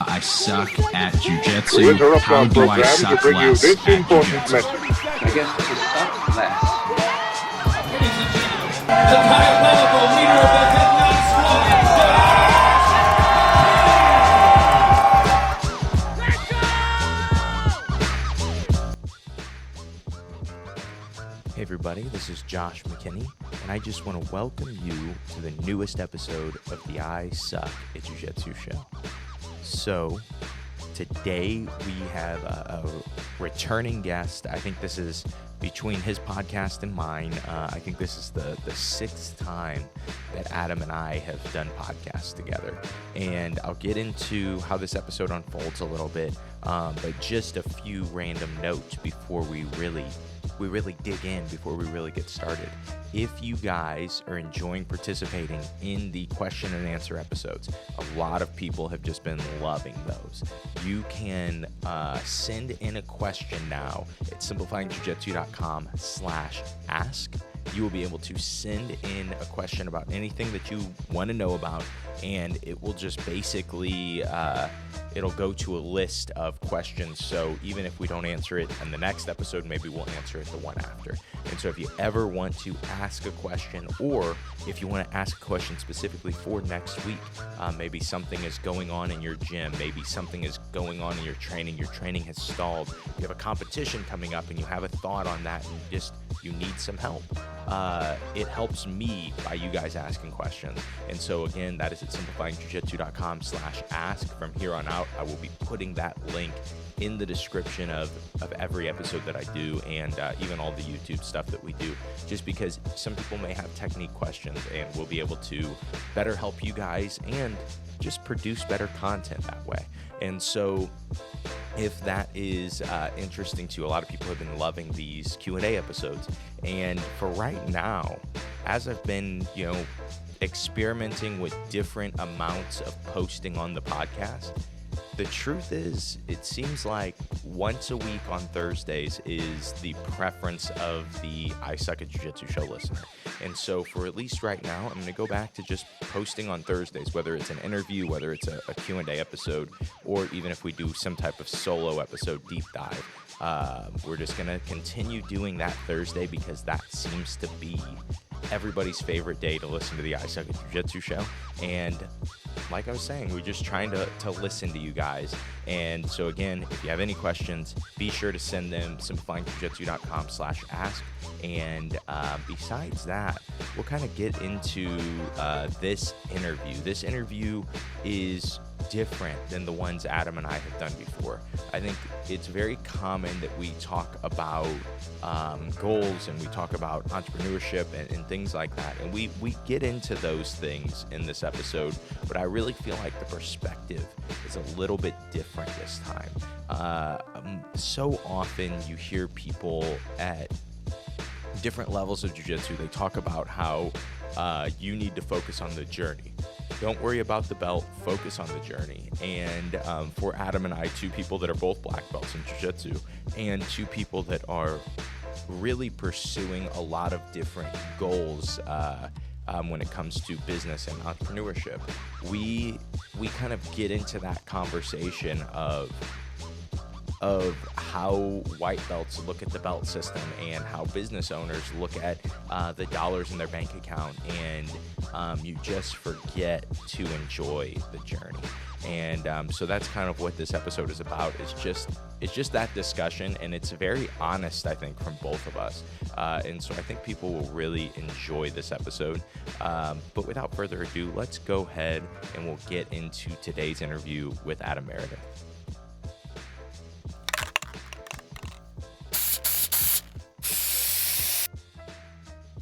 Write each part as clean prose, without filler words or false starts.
I suck at Jiu-Jitsu. How do I suck less at Jiu-Jitsu? I guess to suck less. Ladies and gentlemen, the diabolical leader of the Headlock Squad. Hey everybody, this is Josh McKinney, and I just want to welcome you to the newest episode of the I Suck at Jiu-Jitsu show. So, today we have a returning guest. I think this is between his podcast and mine. I think this is the sixth time that Adam and I have done podcasts together. And I'll get into how this episode unfolds a little bit, but just a few random notes before we really dig in, before we really get started. If you guys are enjoying participating in the question and answer episodes, a lot of people have just been loving those. You can send in a question now at simplifyingjujitsu.com/ask. You will be able to send in a question about anything that you want to know about, and it will just basically it'll go to a list of questions. So even if we don't answer it in the next episode, maybe we'll answer it the one after. And so if you ever want to ask a question, or if you want to ask a question specifically for next week, maybe something is going on in your gym, maybe something is going on in your training has stalled, you have a competition coming up and you have a thought on that and you need some help. It helps me by you guys asking questions. And so again, that is at simplifyingjujitsu.com/ask. From here on out, I will be putting that link in the description of every episode that I do, and even all the YouTube stuff that we do, just because some people may have technique questions, and we'll be able to better help you guys and just produce better content that way. And so if that is interesting to you, a lot of people have been loving these Q&A episodes. And for right now, as I've been, experimenting with different amounts of posting on the podcast, the truth is, it seems like once a week on Thursdays is the preference of the I Suck at Jiu-Jitsu show listener. And so for at least right now, I'm going to go back to just posting on Thursdays, whether it's an interview, whether it's a Q&A episode, or even if we do some type of solo episode deep dive. We're just going to continue doing that Thursday because that seems to be everybody's favorite day to listen to the I Suck at Jiu-Jitsu show. And like I was saying, we're just trying to listen to you guys. And so again, if you have any questions, be sure to send them simplifyingjujitsu.com/ask. And besides that, we'll kind of get into this interview. This interview is different than the ones Adam and I have done before. I think it's very common that we talk about goals and we talk about entrepreneurship and things like that. And we get into those things in this episode, but I really feel like the perspective is a little bit different this time. So often you hear people at different levels of jiu-jitsu, they talk about how you need to focus on the journey. Don't worry about the belt, focus on the journey. And for Adam and I, two people that are both black belts in jiu-jitsu, and two people that are really pursuing a lot of different goals when it comes to business and entrepreneurship, we kind of get into that conversation of how white belts look at the belt system and how business owners look at the dollars in their bank account, and you just forget to enjoy the journey. And so that's kind of what this episode is about. It's just that discussion, and it's very honest, I think, from both of us. And so I think people will really enjoy this episode. But without further ado, let's go ahead and we'll get into today's interview with Adam Meredith.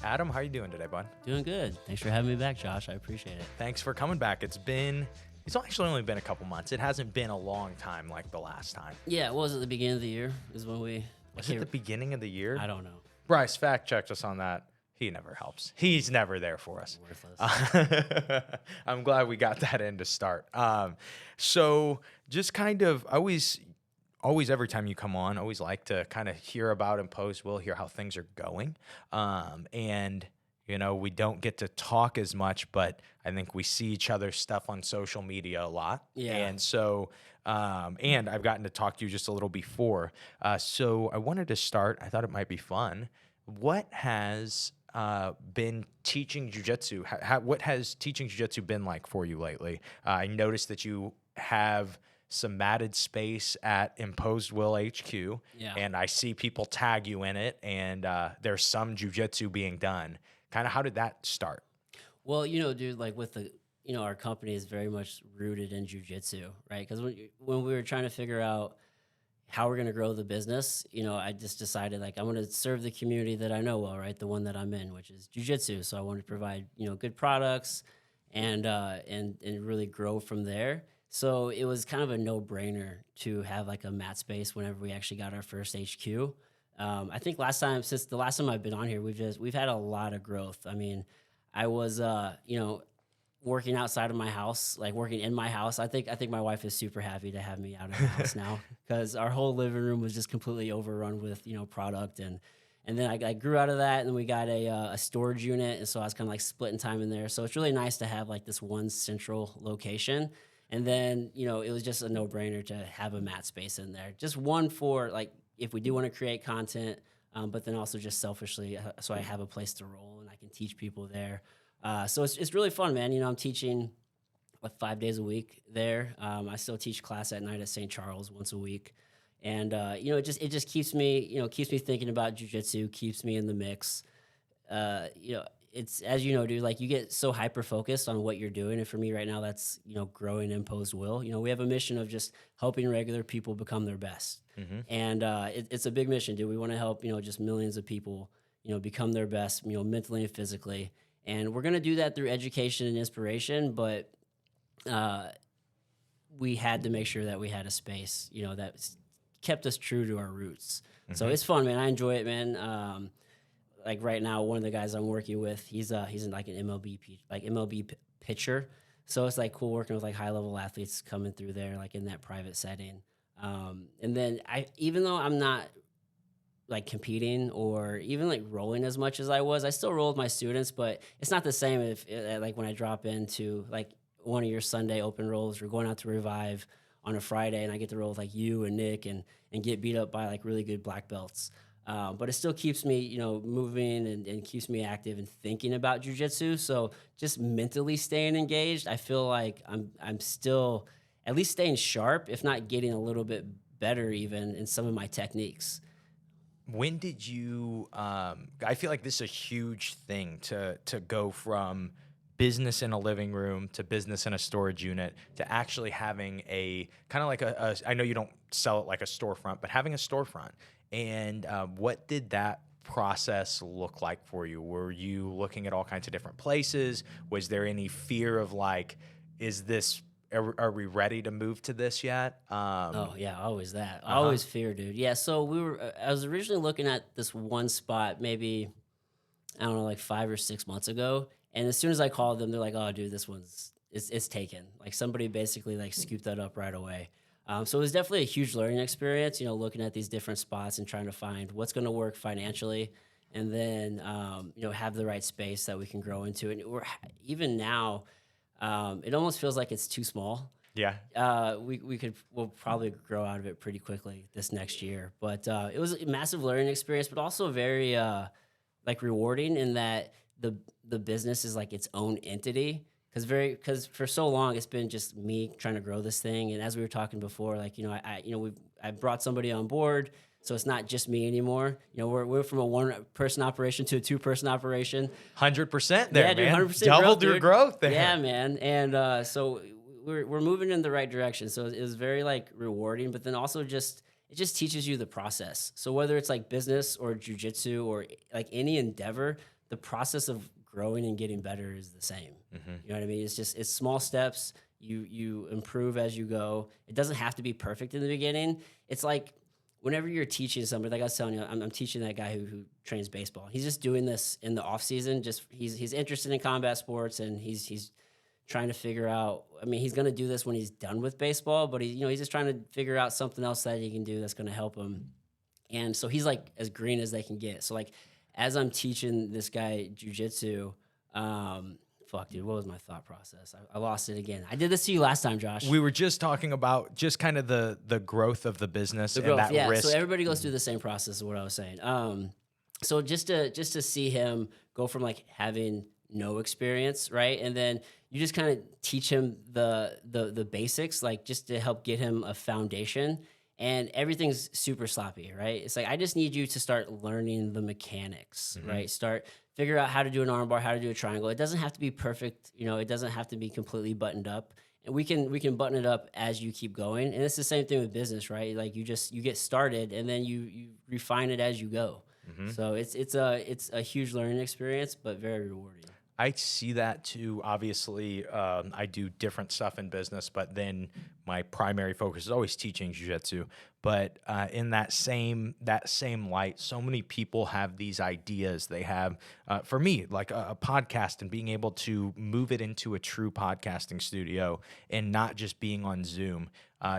Adam, how are you doing today, bud? Doing good. Thanks for having me back, Josh. I appreciate it. Thanks for coming back. It's actually only been a couple months. It hasn't been a long time like the last time. Yeah, it was at the beginning of the year is when we... Was it the beginning of the year? I don't know. Bryce fact checked us on that. He never helps. He's never there for us. Worthless. I'm glad we got that in to start. So just kind of, always every time you come on, always like to kind of hear about and post. We'll hear how things are going. And You know, we don't get to talk as much, but I think we see each other's stuff on social media a lot. Yeah. And so, and I've gotten to talk to you just a little before. So I wanted to start, I thought it might be fun. What has been teaching jiu-jitsu? What has teaching jiu-jitsu been like for you lately? I noticed that you have some matted space at Imposed Will HQ, Yeah. and I see people tag you in it, and there's some jiu-jitsu being done. Kind of how did that start? Well, dude, like with our company is very much rooted in jujitsu, right? Because when we were trying to figure out how we're going to grow the business, I just decided like I'm going to serve the community that I know well, right? The one that I'm in, which is jujitsu. So I wanted to provide, good products and really grow from there. So it was kind of a no-brainer to have like a mat space whenever we actually got our first HQ. I think since the last time I've been on here, we've had a lot of growth. I mean, I was, working outside of my house, like working in my house. I think my wife is super happy to have me out of the house now because our whole living room was just completely overrun with, product. And then I grew out of that, and then we got a storage unit. And so I was kind of like splitting time in there. So it's really nice to have like this one central location. And then, it was just a no-brainer to have a mat space in there. Just one for like, if we do want to create content, but then also just selfishly, so I have a place to roll and I can teach people there. So it's really fun, man. I'm teaching like 5 days a week there. I still teach class at night at St. Charles once a week. And, it just keeps me, keeps me thinking about jiu-jitsu, keeps me in the mix. It's, as you know, dude, like you get so hyper focused on what you're doing. And for me right now, that's, growing Imposed Will. We have a mission of just helping regular people become their best. Mm-hmm. And it's a big mission, dude. We want to help, just millions of people, become their best, mentally and physically. And we're going to do that through education and inspiration. But we had to make sure that we had a space, that kept us true to our roots. Mm-hmm. So it's fun, man. I enjoy it, man. Like right now, one of the guys I'm working with, he's in like an MLB pitcher. So it's like cool working with like high level athletes coming through there, like in that private setting. And then even though I'm not like competing or even like rolling as much as I still roll with my students, but it's not the same if like when I drop into like one of your Sunday open rolls or going out to Revive on a Friday and I get to roll with like you and Nick and get beat up by like really good black belts. But it still keeps me, moving and keeps me active and thinking about jiu-jitsu. So just mentally staying engaged, I feel like I'm still at least staying sharp, if not getting a little bit better even in some of my techniques. When did you, I feel like this is a huge thing to go from business in a living room to business in a storage unit to actually having a kind of like I know you don't sell it like a storefront, but having a storefront. And what did that process look like for you? Were you looking at all kinds of different places? Was there any fear of like, are we ready to move to this yet? Oh yeah, always that. Always fear, dude. Yeah, so I was originally looking at this one spot maybe, I don't know, like 5 or 6 months ago. And as soon as I called them, they're like, oh dude, this it's taken. Like somebody basically like scooped that up right away. So it was definitely a huge learning experience, looking at these different spots and trying to find what's going to work financially and then, have the right space that we can grow into. And even now, it almost feels like it's too small. Yeah. We'll probably grow out of it pretty quickly this next year. But it was a massive learning experience, but also very like rewarding in that the business is like its own entity. Because for so long it's been just me trying to grow this thing, and as we were talking before, like I brought somebody on board, so it's not just me anymore. We're from a 1-person operation to a 2-person operation. 100% there, yeah, dude, man. 100% Doubled your growth there. Yeah, man, and so we're moving in the right direction. So it was very like rewarding, but then also it just teaches you the process. So whether it's like business or jiu-jitsu or like any endeavor, the process of growing and getting better is the same. Mm-hmm. You know what I mean? It's small steps. You improve as you go. It doesn't have to be perfect in the beginning. It's like whenever you're teaching somebody, like I was telling you, I'm teaching that guy who trains baseball. He's just doing this in the off season. He's interested in combat sports, and he's trying to figure out. I mean, he's going to do this when he's done with baseball, but he's just trying to figure out something else that he can do that's going to help him. And so he's like as green as they can get. So like, as I'm teaching this guy jujitsu, fuck, dude, what was my thought process? I lost it again. I did this to you last time, Josh. We were just talking about just kind of the growth of the business The and growth, that yeah. risk. So everybody goes through the same process of what I was saying. So just to see him go from like having no experience, right, and then you just kind of teach him the basics, like just to help get him a foundation. And everything's super sloppy, right? It's like I just need you to start learning the mechanics, right? Figure out how to do an armbar, how to do a triangle. It doesn't have to be perfect, it doesn't have to be completely buttoned up. And we can button it up as you keep going. And it's the same thing with business, right? Like you get started and then you refine it as you go. So it's a huge learning experience, but very rewarding. I see that too. Obviously, I do different stuff in business, but then my primary focus is always teaching jiu-jitsu. But in that same light, so many people have these ideas. They have, for me, like a podcast and being able to move it into a true podcasting studio and not just being on Zoom.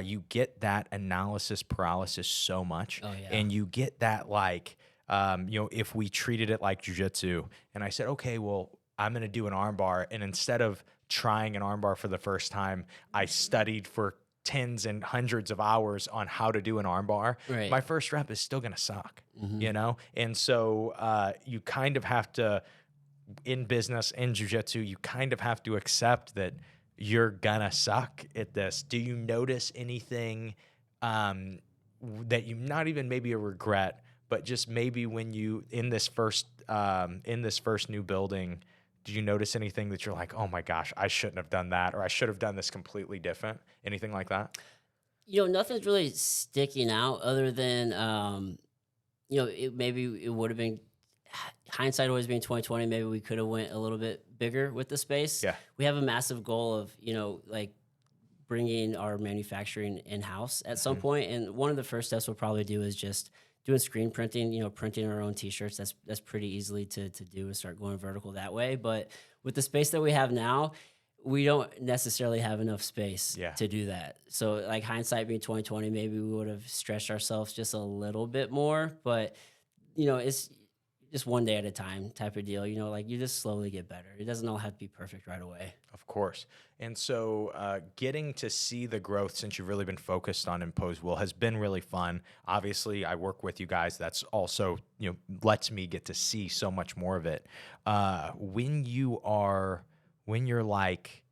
You get that analysis paralysis so much, and you get that like, if we treated it like jiu-jitsu, and I said, okay, well, I'm going to do an armbar. And instead of trying an armbar for the first time, I studied for tens and hundreds of hours on how to do an armbar. Right. My first rep is still going to suck, And so you kind of have to, in business, in jiu-jitsu, you kind of have to accept that you're going to suck at this. Do you notice anything that you, not even maybe a regret, but just maybe when you, in this first new building, did you notice anything that you're like, oh my gosh, I shouldn't have done that, or I should have done this completely different? Anything like that? Nothing's really sticking out other than, maybe it would have been, hindsight always being 2020. Maybe we could have went a little bit bigger with the space. Yeah. We have a massive goal of, like bringing our manufacturing in-house at some point. And one of the first steps we'll probably do is just doing screen printing, printing our own t-shirts. That's pretty easily to do and start going vertical that way. But with the space that we have now, we don't necessarily have enough space to do that. So like hindsight being 2020, maybe we would have stretched ourselves just a little bit more, but it's just one day at a time type of deal. Like you just slowly get better. It doesn't all have to be perfect right away. Of course. And so getting to see the growth since you've really been focused on Imposed Will has been really fun. Obviously, I work with you guys. That's also, lets me get to see so much more of it. When you're like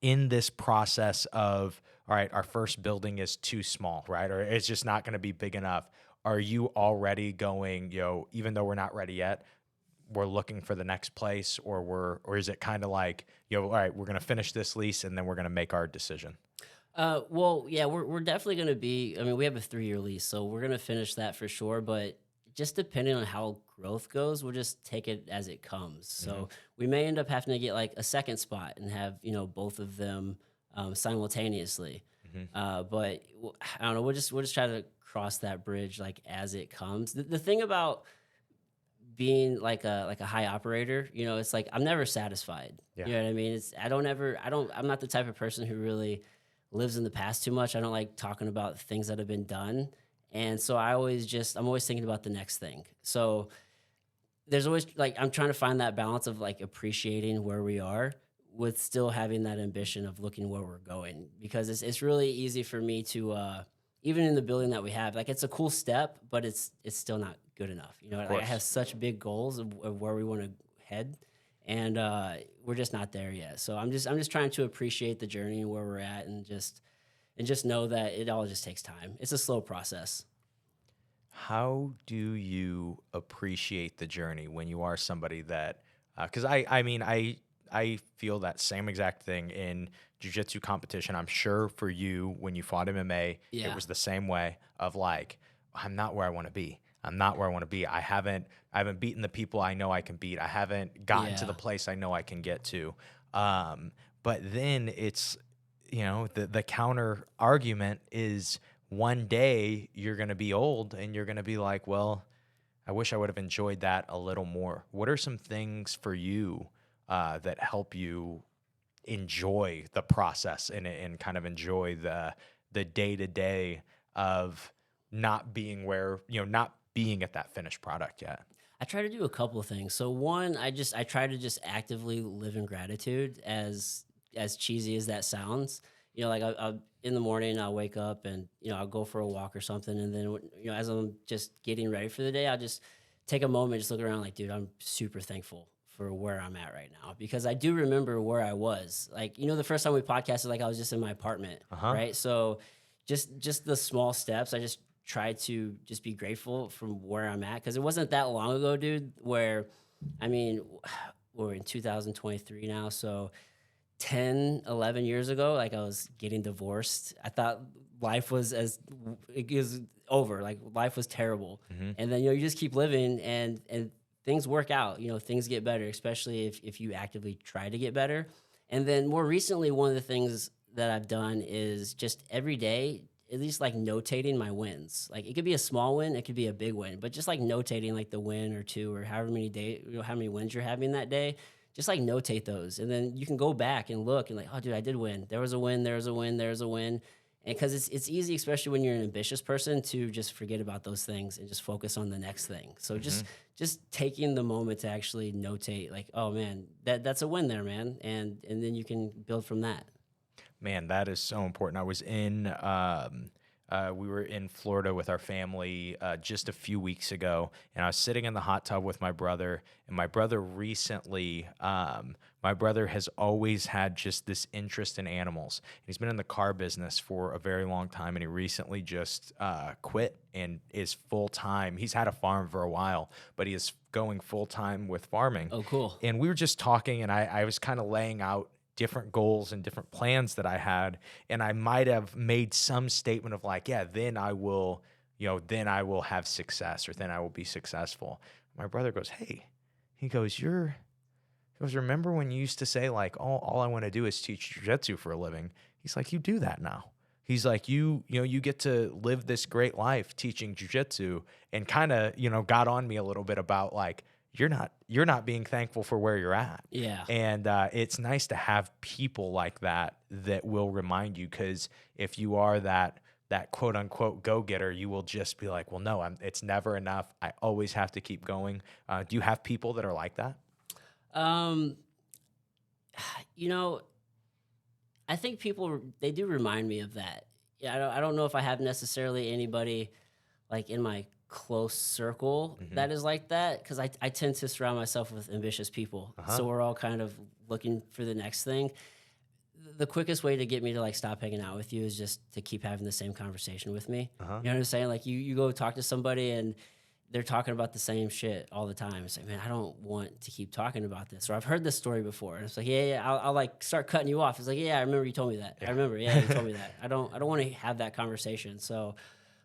in this process of, all right, our first building is too small, right? Or it's just not going to be big enough. Are you already going, even though we're not ready yet, we're looking for the next place, or is it kind of like, all right, we're going to finish this lease and then we're going to make our decision? Well, yeah, we're definitely going to be, we have a 3-year lease, so we're going to finish that for sure. But just depending on how growth goes, we'll just take it as it comes. So we may end up having to get like a second spot and have, both of them simultaneously. But I don't know, we'll just try to cross that bridge like as it comes. The thing about being like a high operator, it's like I'm never satisfied. You know what I mean? I'm not the type of person who really lives in the past too much. I don't like talking about things that have been done. And so I'm always thinking about the next thing. So there's always like, I'm trying to find that balance of like appreciating where we are with still having that ambition of looking where we're going, because it's really easy for me to, even in the building that we have, like it's a cool step, but it's still not good enough. Like I have such big goals of where we want to head, and we're just not there yet. So I'm just trying to appreciate the journey and where we're at, and just know that it all just takes time. It's a slow process. How do you appreciate the journey when you are somebody that, because I feel that same exact thing in jiu-jitsu competition. I'm sure for you, when you fought MMA, it was the same way of like, I'm not where I want to be. I haven't beaten the people I know I can beat. I haven't gotten to the place I know I can get to. But then it's, the counter argument is one day you're going to be old and you're going to be like, well, I wish I would have enjoyed that a little more. What are some things for you that help you enjoy the process and kind of enjoy the day-to-day of not being where, not being at that finished product yet? I try to do a couple of things. So one, I try to just actively live in gratitude, as cheesy as that sounds. Like I'll in the morning, I'll wake up and I'll go for a walk or something, and then as I'm just getting ready for the day, I'll just take a moment, just look around, like, dude, I'm super thankful for where I'm at right now, because I do remember where I was. Like, the first time we podcasted, like I was just in my apartment, right? So just the small steps, I just try to just be grateful from where I'm at, because it wasn't that long ago, dude, where, I mean, we're in 2023 now, so 10, 11 years ago, like I was getting divorced. I thought life was it was over, like life was terrible. And then, you just keep living, and things work out, things get better, especially if you actively try to get better. And then more recently, one of the things that I've done is just every day, at least like notating my wins. Like it could be a small win, it could be a big win, but just like notating like the win or two, or however many how many wins you're having that day, just like notate those. And then you can go back and look and like, oh dude, I did win. There was a win, there was a win, there's a win. And because it's easy, especially when you're an ambitious person, to just forget about those things and just focus on the next thing. So just taking the moment to actually notate, like, oh man, that's a win there, man. And then you can build from that. Man, that is so important. I was we were in Florida with our family just a few weeks ago, and I was sitting in the hot tub with my brother. And my brother recently, my brother has always had just this interest in animals. He's been in the car business for a very long time, and he recently just quit and is full-time. He's had a farm for a while, but he is going full-time with farming. Oh, cool. And we were just talking, and I was kind of laying out different goals and different plans that I had. And I might have made some statement of like, yeah, then I will have success, or then I will be successful. My brother goes, hey, he goes, remember when you used to say like, all I want to do is teach jiu-jitsu for a living? He's like, you do that now. He's like, you get to live this great life teaching jiu-jitsu, and kind of, got on me a little bit about like, you're not being thankful for where you're at. Yeah. And it's nice to have people like that will remind you, because if you are that quote unquote go-getter, you will just be like, well, no, it's never enough. I always have to keep going. Do you have people that are like that? I think people, they do remind me of that. Yeah, I don't know if I have necessarily anybody like in my close circle that is like that, because I tend to surround myself with ambitious people. So we're all kind of looking for the next thing. The quickest way to get me to like stop hanging out with you is just to keep having the same conversation with me. You know what I'm saying? Like you go talk to somebody and they're talking about the same shit all the time. It's like, man, I don't want to keep talking about this. Or I've heard this story before. And it's like, yeah, I'll like start cutting you off. It's like, yeah, I remember you told me that. I remember, yeah, you told me that. I don't want to have that conversation. So,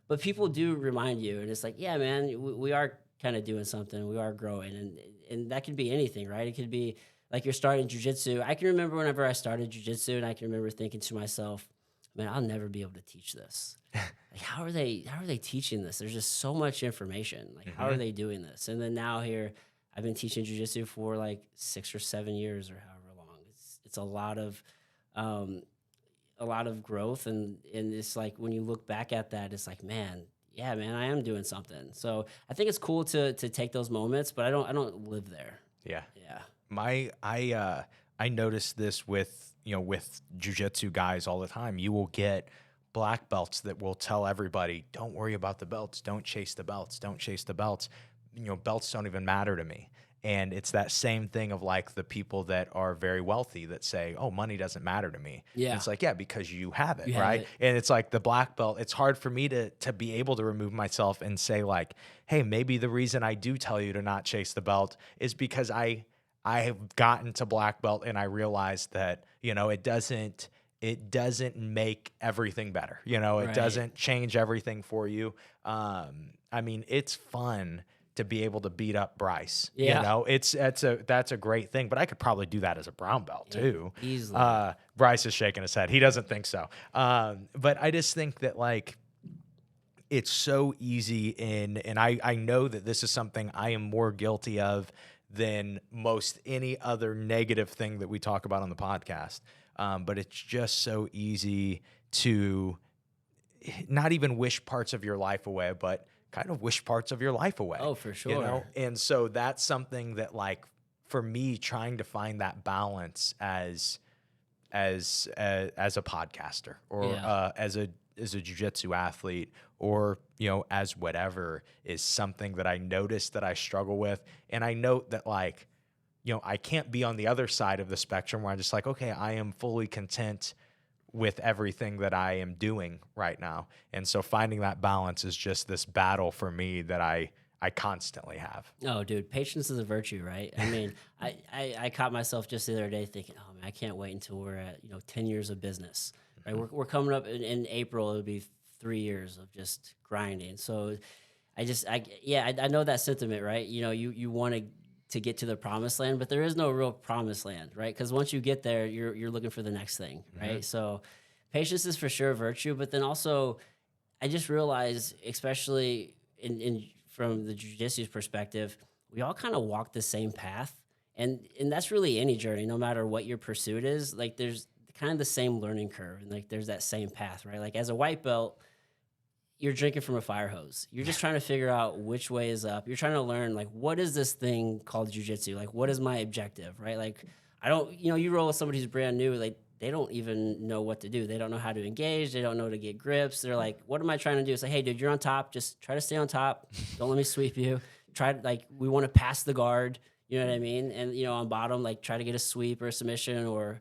but people do remind you, and it's like, yeah, man, we are kind of doing something. We are growing, and that could be anything, right? It could be like you're starting jiu-jitsu. I can remember whenever I started jiu-jitsu, and I can remember thinking to myself, man, I'll never be able to teach this. Like, how are they teaching this? There's just so much information. Like, how are they doing this? And then now here, I've been teaching jiu-jitsu for like 6 or 7 years or however long. It's a lot of growth, and it's like when you look back at that, it's like, man, yeah, man, I am doing something. So I think it's cool to take those moments, but I don't live there. Yeah. Yeah. I notice this with jiu-jitsu guys all the time. You will get black belts that will tell everybody, don't worry about the belts, don't chase the belts, don't chase the belts. Belts don't even matter to me. And it's that same thing of like the people that are very wealthy that say, oh, money doesn't matter to me. Yeah. And it's like, yeah, because you have it, You have right? it. And it's like the black belt, it's hard for me to be able to remove myself and say like, hey, maybe the reason I do tell you to not chase the belt is because I have gotten to black belt and I realized that, it doesn't make everything better. It Right. doesn't change everything for you. It's fun to be able to beat up Bryce. Yeah. That's a great thing, but I could probably do that as a brown belt too. Easily. Bryce is shaking his head. He doesn't think so. But I just think that like, it's so easy and I know that this is something I am more guilty of than most any other negative thing that we talk about on the podcast. But it's just so easy to not even wish parts of your life away, but kind of wish parts of your life away. Oh, for You know? sure. And so that's something that, like, for me, trying to find that balance as a podcaster or Yeah. as a jiu-jitsu athlete, or, you know, as whatever, is something that I notice that I struggle with. And I note that, like, you know, I can't be on the other side of the spectrum where I'm just like, okay, I am fully content with everything that I am doing right now. And so finding that balance is just this battle for me that I constantly have. Oh, dude, patience is a virtue, right? I mean, I caught myself just the other day thinking, oh man, I can't wait until we're at 10 years of business, right? We're coming up in April. It'll be 3 years of just grinding. So I know that sentiment, right? You want to get to the promised land, but there is no real promised land, right? Because once you get there, you're looking for the next thing, right? So patience is for sure a virtue, but then also I just realized, especially in from the jujitsu's perspective, we all kind of walk the same path, and that's really any journey, no matter what your pursuit is. Like there's kind of the same learning curve, and like there's that same path, right? Like as a white belt, you're drinking from a fire hose. You're just trying to figure out which way is up. You're trying to learn, like, what is this thing called jujitsu? Like, what is my objective, right? Like, I don't, you roll with somebody who's brand new, like, they don't even know what to do. They don't know how to engage. They don't know to get grips. They're like, what am I trying to do? It's like, hey, dude, you're on top. Just try to stay on top. Don't let me sweep you. We want to pass the guard. You know what I mean? And, on bottom, like, try to get a sweep or a submission or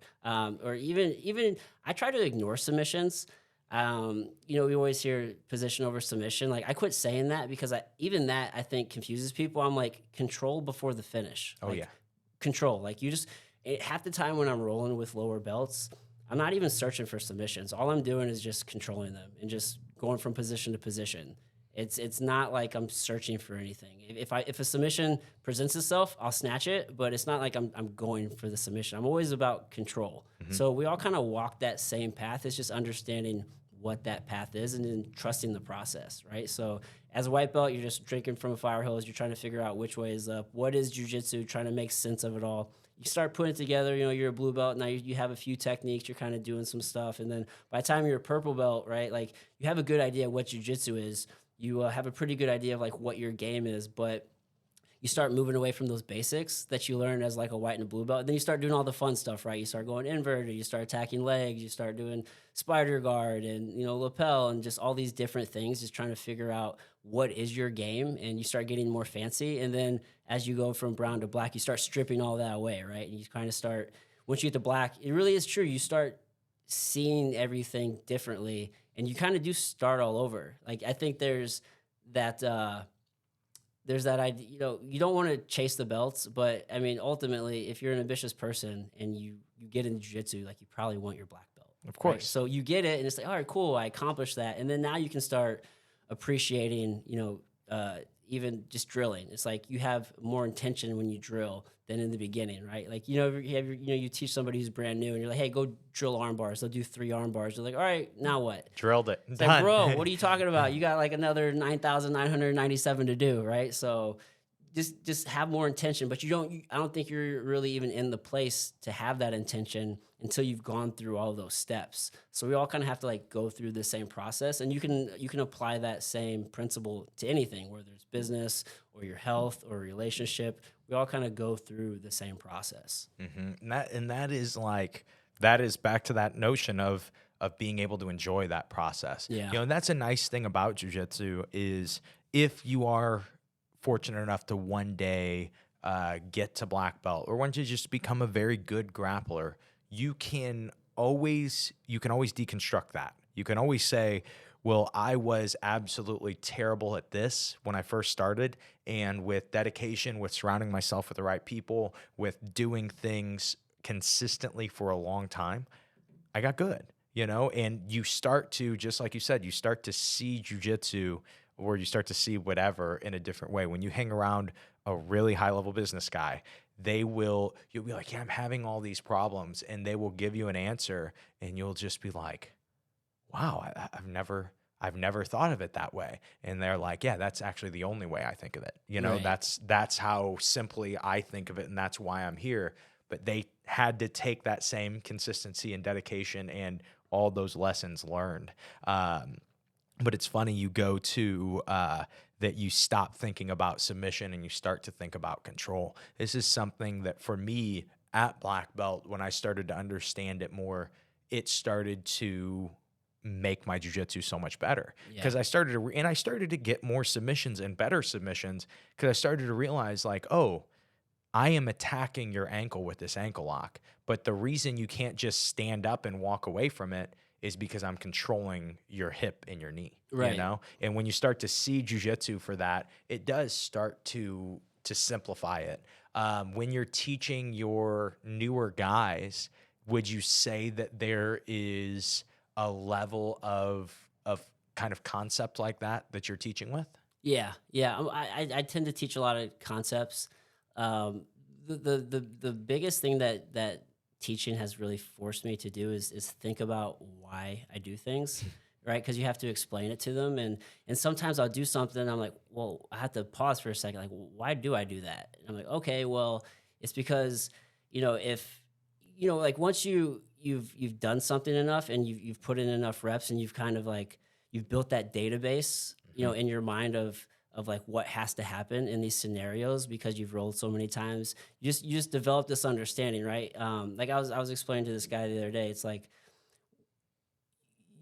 even I try to ignore submissions. We always hear position over submission. Like I quit saying that because even that I think confuses people. I'm like, control before the finish. Oh, like, yeah. Control. Like half the time when I'm rolling with lower belts, I'm not even searching for submissions. All I'm doing is just controlling them and just going from position to position. It's not like I'm searching for anything. If a submission presents itself, I'll snatch it, but it's not like I'm going for the submission. I'm always about control. So we all kind of walk that same path. It's just understanding what that path is and then trusting the process, right? So as a white belt, you're just drinking from a fire hose. You're trying to figure out which way is up. What is jiu-jitsu? Trying to make sense of it all. You start putting it together, you're a blue belt. Now you have a few techniques. You're kind of doing some stuff. And then by the time you're a purple belt, right, like you have a good idea what jiu-jitsu is. You have a pretty good idea of like what your game is, but you start moving away from those basics that you learned as like a white and a blue belt. Then you start doing all the fun stuff, right? You start going inverted, you start attacking legs, you start doing spider guard and, lapel and just all these different things, just trying to figure out what is your game. And you start getting more fancy. And then as you go from brown to black, you start stripping all that away, right? And you kind of start, once you get to black, it really is true. You start seeing everything differently and you kind of do start all over. Like, I think there's that idea, you don't want to chase the belts, but I mean, ultimately, if you're an ambitious person and you get into jiu-jitsu, like you probably want your black belt. Of course. Right? So you get it and it's like, all right, cool. I accomplished that. And then now you can start appreciating, even just drilling. It's like you have more intention when you drill than in the beginning, right? Like, you teach somebody who's brand new and you're like, hey, go drill arm bars. They'll do 3 arm bars. They're like, all right, now what? Drilled it. It's Done. like, bro, what are you talking about? You got like another 9,997 to do, right? So just have more intention, but I don't think you're really even in the place to have that intention until you've gone through all those steps. So we all kind of have to like go through the same process, and you can apply that same principle to anything, whether it's business or your health or relationship. We all kind of go through the same process. Mm-hmm. And that is back to that notion of being able to enjoy that process. Yeah. And that's a nice thing about jiu-jitsu is if you are fortunate enough to one day get to black belt or one day just become a very good grappler, you can always deconstruct that. You can always say, well, I was absolutely terrible at this when I first started, and with dedication, with surrounding myself with the right people, with doing things consistently for a long time, I got good, and you start to, just like you said, you start to see jiu-jitsu or you start to see whatever in a different way. When you hang around a really high-level business guy, you'll be like, yeah, I'm having all these problems, and they will give you an answer, and you'll just be like, wow, I've never thought of it that way. And they're like, yeah, that's actually the only way I think of it. Right. That's how simply I think of it, and that's why I'm here. But they had to take that same consistency and dedication and all those lessons learned. But it's funny, you go to that you stop thinking about submission and you start to think about control. This is something that for me at black belt, when I started to understand it more, it started to make my jiu-jitsu so much better, because I started to get more submissions and better submissions, because I started to realize, like, oh, I am attacking your ankle with this ankle lock, but the reason you can't just stand up and walk away from it is because I'm controlling your hip and your knee, Right. you know? And when you start to see jiu-jitsu for that, it does start to simplify it. When you're teaching your newer guys, would you say that there is a level of kind of concept like that you're teaching with? Yeah. I tend to teach a lot of concepts. The biggest thing that teaching has really forced me to do is think about why I do things, right? Because you have to explain it to them, and sometimes I'll do something, and I'm like, well, I have to pause for a second, like, why do I do that? And I'm like, okay, well, it's because, if like once you've done something enough and you've put in enough reps and you've kind of like you've built that database, in your mind of like what has to happen in these scenarios, because you've rolled so many times, you just develop this understanding, right? Like I was explaining to this guy the other day, it's like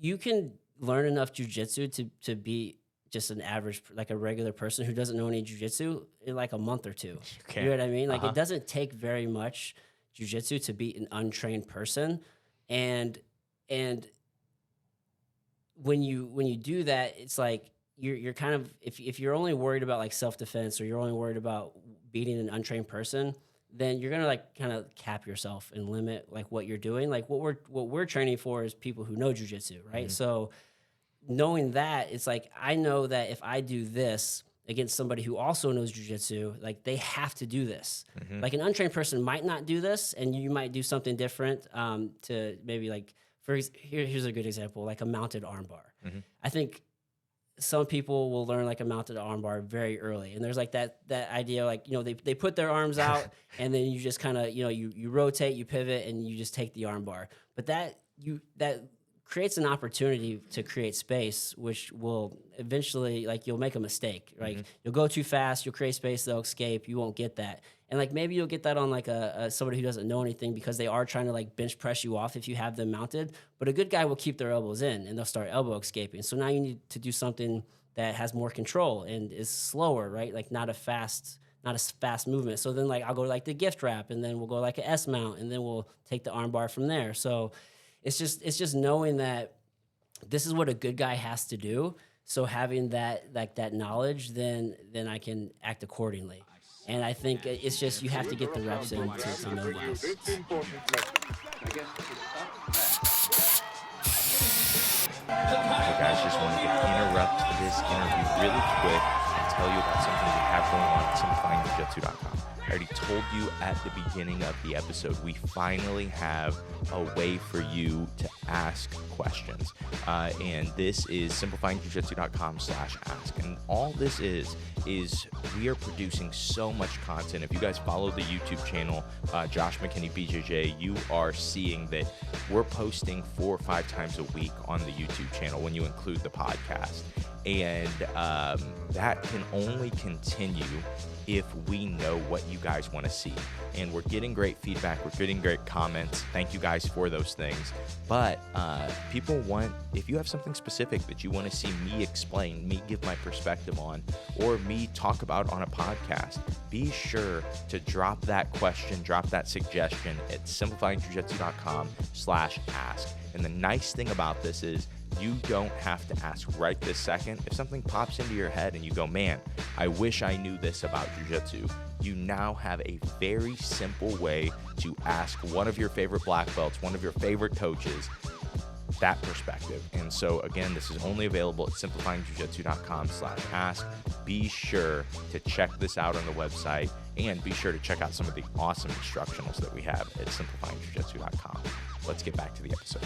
you can learn enough jujitsu to be just an average, like a regular person who doesn't know any jujitsu in like a month or two. You know what I mean? Like it doesn't take very much jujitsu to be an untrained person, and when you do that, it's like you're kind of, if you're only worried about like self-defense, or you're only worried about beating an untrained person, then you're gonna like kind of cap yourself and limit like what you're doing. Like what we're training for is people who know jujitsu, right? So knowing that, it's like I know that if I do this against somebody who also knows jujitsu, like they have to do this. Like an untrained person might not do this, and you might do something different to maybe like here's a good example, like a mounted armbar. I think some people will learn like a mounted armbar very early, and there's like that idea, like they put their arms out and then you just kind of you rotate, you pivot, and you just take the armbar. But that creates an opportunity to create space, which will eventually, like, you'll make a mistake. Like you'll go too fast, you'll create space, they'll escape, you won't get that. And like maybe you'll get that on like a somebody who doesn't know anything, because they are trying to like bench press you off if you have them mounted. But a good guy will keep their elbows in and they'll start elbow escaping. So now you need to do something that has more control and is slower, right? Like not a fast movement. So then like I'll go like the gift wrap, and then we'll go like a S mount, and then we'll take the arm bar from there. So it's just knowing that this is what a good guy has to do. So having that knowledge, then I can act accordingly. And I think it's just you have to get the reps in to know that. I guess to stop Hey guys, just wanted to interrupt this interview really quick and tell you about something we have going on at simplifyingjiu-jitsu.com. I already told you at the beginning of the episode, we finally have a way for you to ask questions. And this is simplifyingjiu-jitsu.com/ask. And all this is we are producing so much content. If you guys follow the YouTube channel, Josh McKinney BJJ, you are seeing that we're posting 4 or 5 times a week on the YouTube channel when you include the podcast. And that can only continue if we know what you guys want to see. And we're getting great feedback. We're getting great comments. Thank you guys for those things. But people want, if you have something specific that you want to see me explain, me give my perspective on, or me talk about on a podcast, be sure to drop that question, drop that suggestion at simplifyingjiu-jitsu.com/ask. And the nice thing about this is you don't have to ask right this second. If something pops into your head and you go, man, I wish I knew this about jiu-jitsu, you now have a very simple way to ask one of your favorite black belts, one of your favorite coaches, that perspective. And so again, this is only available at simplifyingjiu-jitsu.com/ask. Be sure to check this out on the website, and be sure to check out some of the awesome instructionals that we have at simplifyingjiu-jitsu.com. Let's get back to the episode.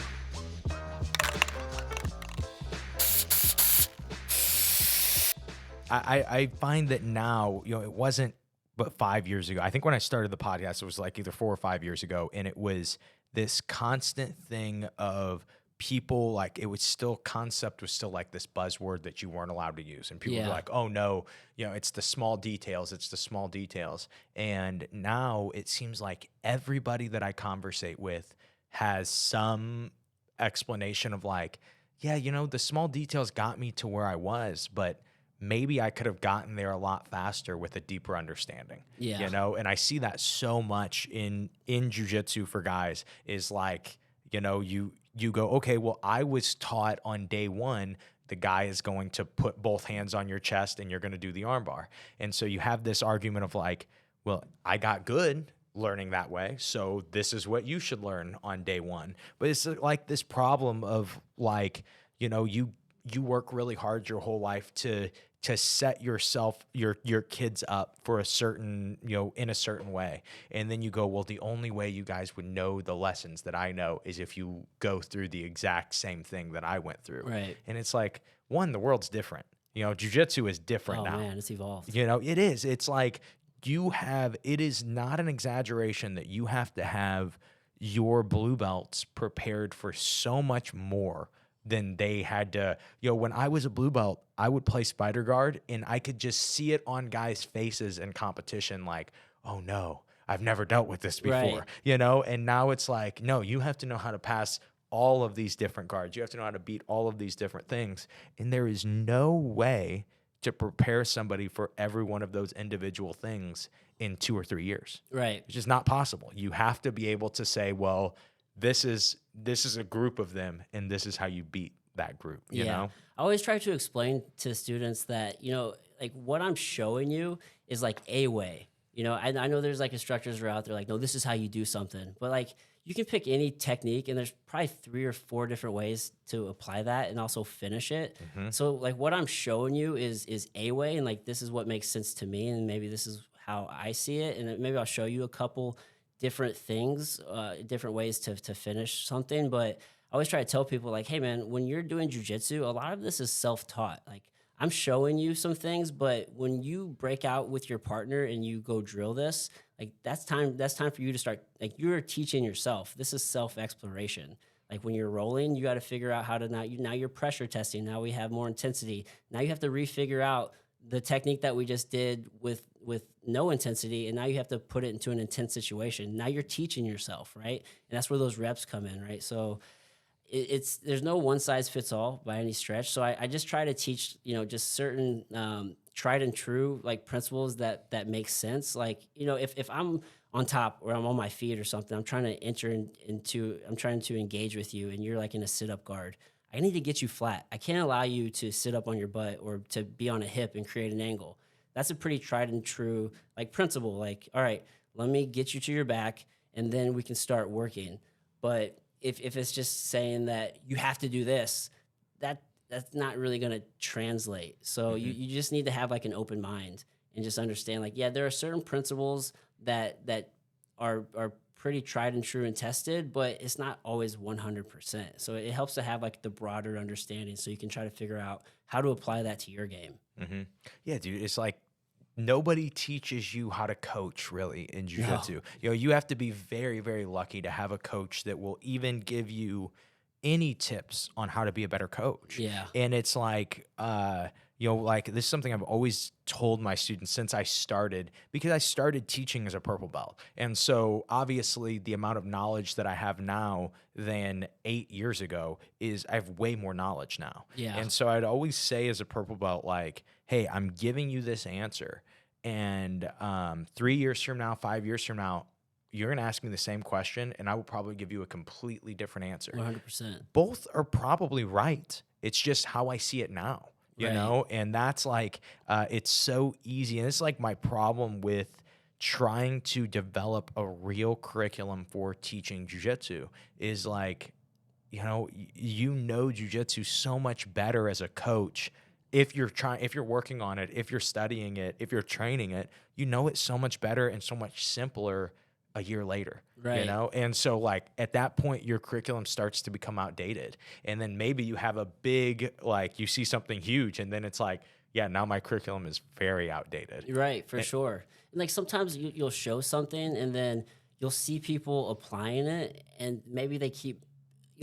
I find that now, it wasn't but 5 years ago. I think when I started the podcast, it was like either 4 or 5 years ago, and it was this constant thing of people, like, it was still, concept was still like this buzzword that you weren't allowed to use. And people were like, oh no, you know, it's the small details. It's the small details. And now it seems like everybody that I conversate with has some explanation of like, yeah, you know, the small details got me to where I was, but maybe I could have gotten there a lot faster with a deeper understanding. Yeah. You know, and I see that so much in jiu-jitsu for guys, is like, you know, you go, okay, well, I was taught on day one, the guy is going to put both hands on your chest and you're going to do the armbar. And so you have this argument of like, well, I got good learning that way, so this is what you should learn on day one. But it's like this problem of like, you know, you work really hard your whole life to set yourself, your kids up for a certain, you know, in a certain way. And then you go, well, the only way you guys would know the lessons that I know is if you go through the exact same thing that I went through. Right. And it's like, one, the world's different. You know, jiu-jitsu is different now. Oh man, it's evolved. You know, it is. It's like it is not an exaggeration that you have to have your blue belts prepared for so much more than they had to. You know, when I was a blue belt, I would play spider guard and I could just see it on guys' faces in competition, like, oh no, I've never dealt with this before, Right. you know? And now it's like, no, you have to know how to pass all of these different guards. You have to know how to beat all of these different things. And there is no way to prepare somebody for every one of those individual things in 2 or 3 years. Right. It's just not possible. You have to be able to say, well, this is a group of them, and this is how you beat that group, you know? I always try to explain to students that, you know, like what I'm showing you is like a way. You know, I know there's like instructors who are out there like, no, this is how you do something. But like you can pick any technique and there's probably 3 or 4 different ways to apply that and also finish it. So like what I'm showing you is a way, and like this is what makes sense to me, and maybe this is how I see it. And maybe I'll show you a couple different things, different ways to finish something. But I always try to tell people like, hey man, when you're doing jiu-jitsu, a lot of this is self-taught. Like I'm showing you some things, but when you break out with your partner and you go drill this, like that's time for you to start, like you're teaching yourself. This is self-exploration. Like when you're rolling, you got to figure out how to now you're pressure testing. Now we have more intensity. Now you have to refigure out the technique that we just did with no intensity, and now you have to put it into an intense situation. Now you're teaching yourself, right? And that's where those reps come in, right? So there's no one size fits all by any stretch. So I just try to teach, you know, just certain tried and true like principles that make sense. Like, you know, if I'm on top or I'm on my feet or something, I'm trying to I'm trying to engage with you, and you're like in a sit-up guard. I need to get you flat. I can't allow you to sit up on your butt or to be on a hip and create an angle. That's a pretty tried and true like principle. Like, all right, let me get you to your back and then we can start working. But if it's just saying that you have to do this, that's not really going to translate. So you just need to have like an open mind and just understand like, yeah, there are certain principles that are pretty tried and true and tested, but it's not always 100%. So it helps to have like the broader understanding so you can try to figure out how to apply that to your game. Yeah, dude, it's like nobody teaches you how to coach really in jiu-jitsu. You know, you have to be very, very lucky to have a coach that will even give you any tips on how to be a better coach. Yeah. And it's like, you know, like this is something I've always told my students since I started, because I started teaching as a purple belt. And so obviously the amount of knowledge that I have now than 8 years ago is I have way more knowledge now. Yeah. And so I'd always say as a purple belt, like, hey, I'm giving you this answer. And 3 years from now, 5 years from now, you're going to ask me the same question, and I will probably give you a completely different answer. 100%. Both are probably right. It's just how I see it now, you know? And that's like, it's so easy. And it's like my problem with trying to develop a real curriculum for teaching jiu-jitsu is like, you know jiu-jitsu so much better as a coach if you're working on it, if you're studying it, if you're training it, you know it so much better and so much simpler a year later, you know? And so like at that point, your curriculum starts to become outdated. And then maybe you have a big, like you see something huge and then it's like, yeah, now my curriculum is very outdated. Right, for sure. And like sometimes you'll show something and then you'll see people applying it and maybe they keep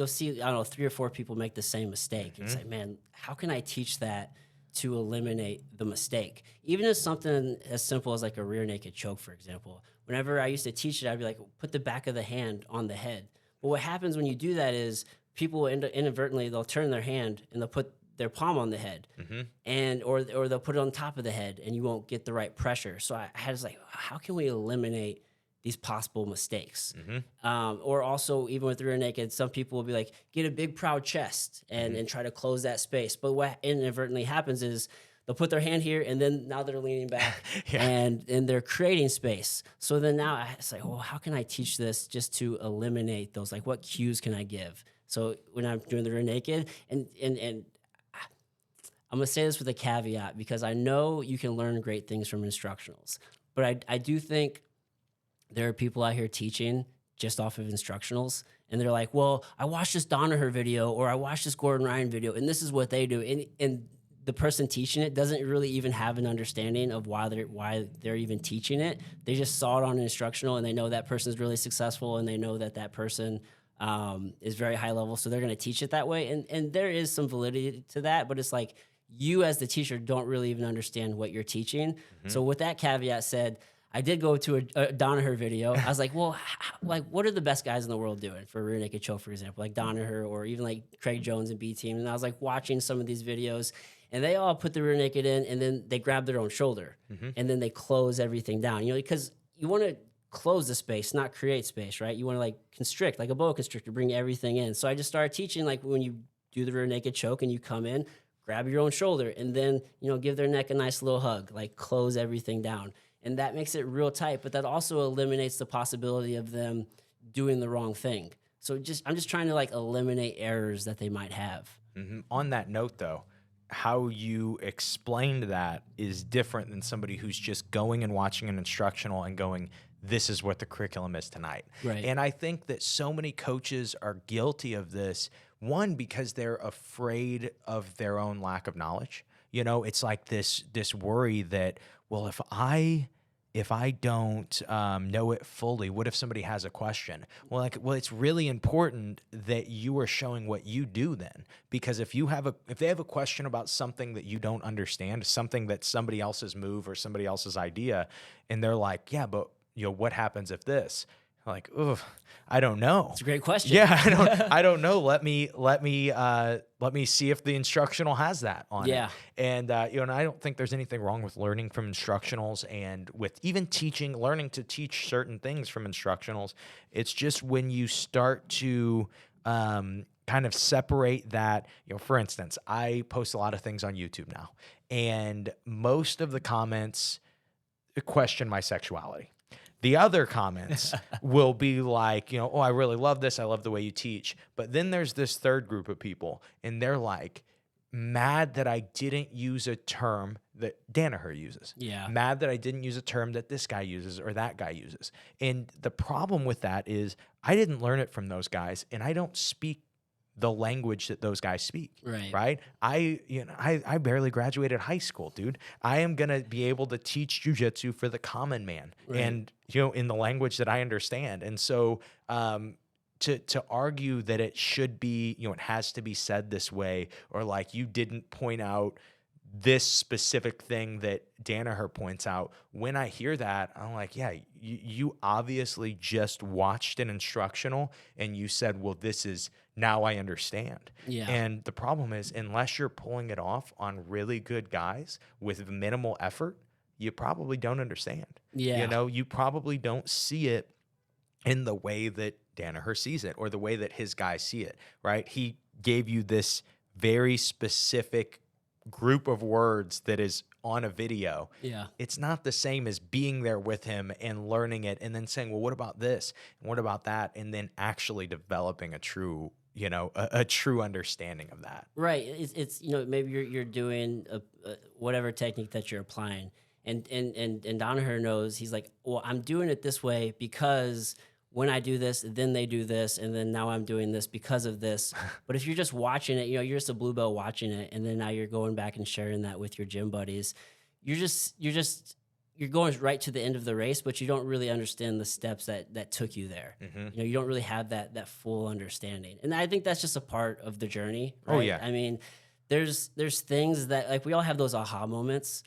you'll see, I don't know, 3 or 4 people make the same mistake. It's like, man, how can I teach that to eliminate the mistake? Even if something as simple as like a rear naked choke, for example. Whenever I used to teach it, I'd be like, put the back of the hand on the head. But what happens when you do that is people inadvertently, they'll turn their hand and they'll put their palm on the head, and or they'll put it on top of the head, and you won't get the right pressure. So I had to like, how can we eliminate these possible mistakes? Or also, even with rear naked, some people will be like, get a big proud chest and try to close that space. But what inadvertently happens is they'll put their hand here, and then now they're leaning back and they're creating space. So then now it's like, well, how can I teach this just to eliminate those? Like, what cues can I give? So when I'm doing the rear naked, and I'm going to say this with a caveat, because I know you can learn great things from instructionals, but I do think there are people out here teaching just off of instructionals, and they're like, well, I watched this Danaher video, or I watched this Gordon Ryan video, and this is what they do. And the person teaching it doesn't really even have an understanding of why they're even teaching it. They just saw it on an instructional, and they know that person is really successful, and they know that person is very high level, so they're going to teach it that way. And there is some validity to that, but it's like, you as the teacher don't really even understand what you're teaching. So with that caveat said, I did go to a Danaher video. I was like, well, like, what are the best guys in the world doing for rear naked choke, for example, like Danaher or even like Craig Jones and B Team. And I was like watching some of these videos, and they all put the rear naked in, and then they grab their own shoulder, and then they close everything down. You know, because you want to close the space, not create space, right? You want to like constrict, like a boa constrictor, bring everything in. So I just started teaching, like, when you do the rear naked choke and you come in, grab your own shoulder, and then, you know, give their neck a nice little hug, like close everything down. And that makes it real tight, but that also eliminates the possibility of them doing the wrong thing. So I'm just trying to like eliminate errors that they might have. On that note, though, how you explained that is different than somebody who's just going and watching an instructional and going, this is what the curriculum is tonight. Right. And I think that so many coaches are guilty of this. One, because they're afraid of their own lack of knowledge. You know, it's like this worry that, well, if I don't know it fully, what if somebody has a question? Well, it's really important that you are showing what you do then, because if they have a question about something that you don't understand, something that somebody else's move or somebody else's idea, and they're like, yeah, but you know, what happens if this? Like, ugh, I don't know. It's a great question. Yeah, I don't know. Let me see if the instructional has that on it. And you know, and I don't think there's anything wrong with learning from instructionals and with even learning to teach certain things from instructionals. It's just when you start to kind of separate that. You know, for instance, I post a lot of things on YouTube now, and most of the comments question my sexuality. The other comments will be like, you know, oh, I really love this. I love the way you teach. But then there's this third group of people, and they're like mad that I didn't use a term that Danaher uses. Yeah. Mad that I didn't use a term that this guy uses or that guy uses. And the problem with that is I didn't learn it from those guys, and I don't speak the language that those guys speak. Right. I barely graduated high school, dude. I am going to be able to teach jiu-jitsu for the common man and, you know, in the language that I understand. And so, to argue that it should be, you know, it has to be said this way, or like you didn't point out this specific thing that Danaher points out, when I hear that, I'm like, yeah, you obviously just watched an instructional and you said, well, this is, now I understand. Yeah. And the problem is, unless you're pulling it off on really good guys with minimal effort, you probably don't understand. Yeah. You know, you probably don't see it in the way that Danaher sees it or the way that his guys see it, right? He gave you this very specific group of words that is on a video. Yeah. It's not the same as being there with him and learning it and then saying, well, what about this? And what about that? And then actually developing a true, you know, a true understanding of that. Right. It's you know, maybe you're doing whatever technique that you're applying. And Danaher knows, he's like, well, I'm doing it this way because when I do this, then they do this, and then now I'm doing this because of this. But if you're just watching it, you know, you're just a blue belt watching it, and then now you're going back and sharing that with your gym buddies, you're you're going right to the end of the race, but you don't really understand the steps that took you there. You know, you don't really have that full understanding. And I think that's just a part of the journey. Right? Oh, yeah. I mean, there's things that, like, we all have those aha moments.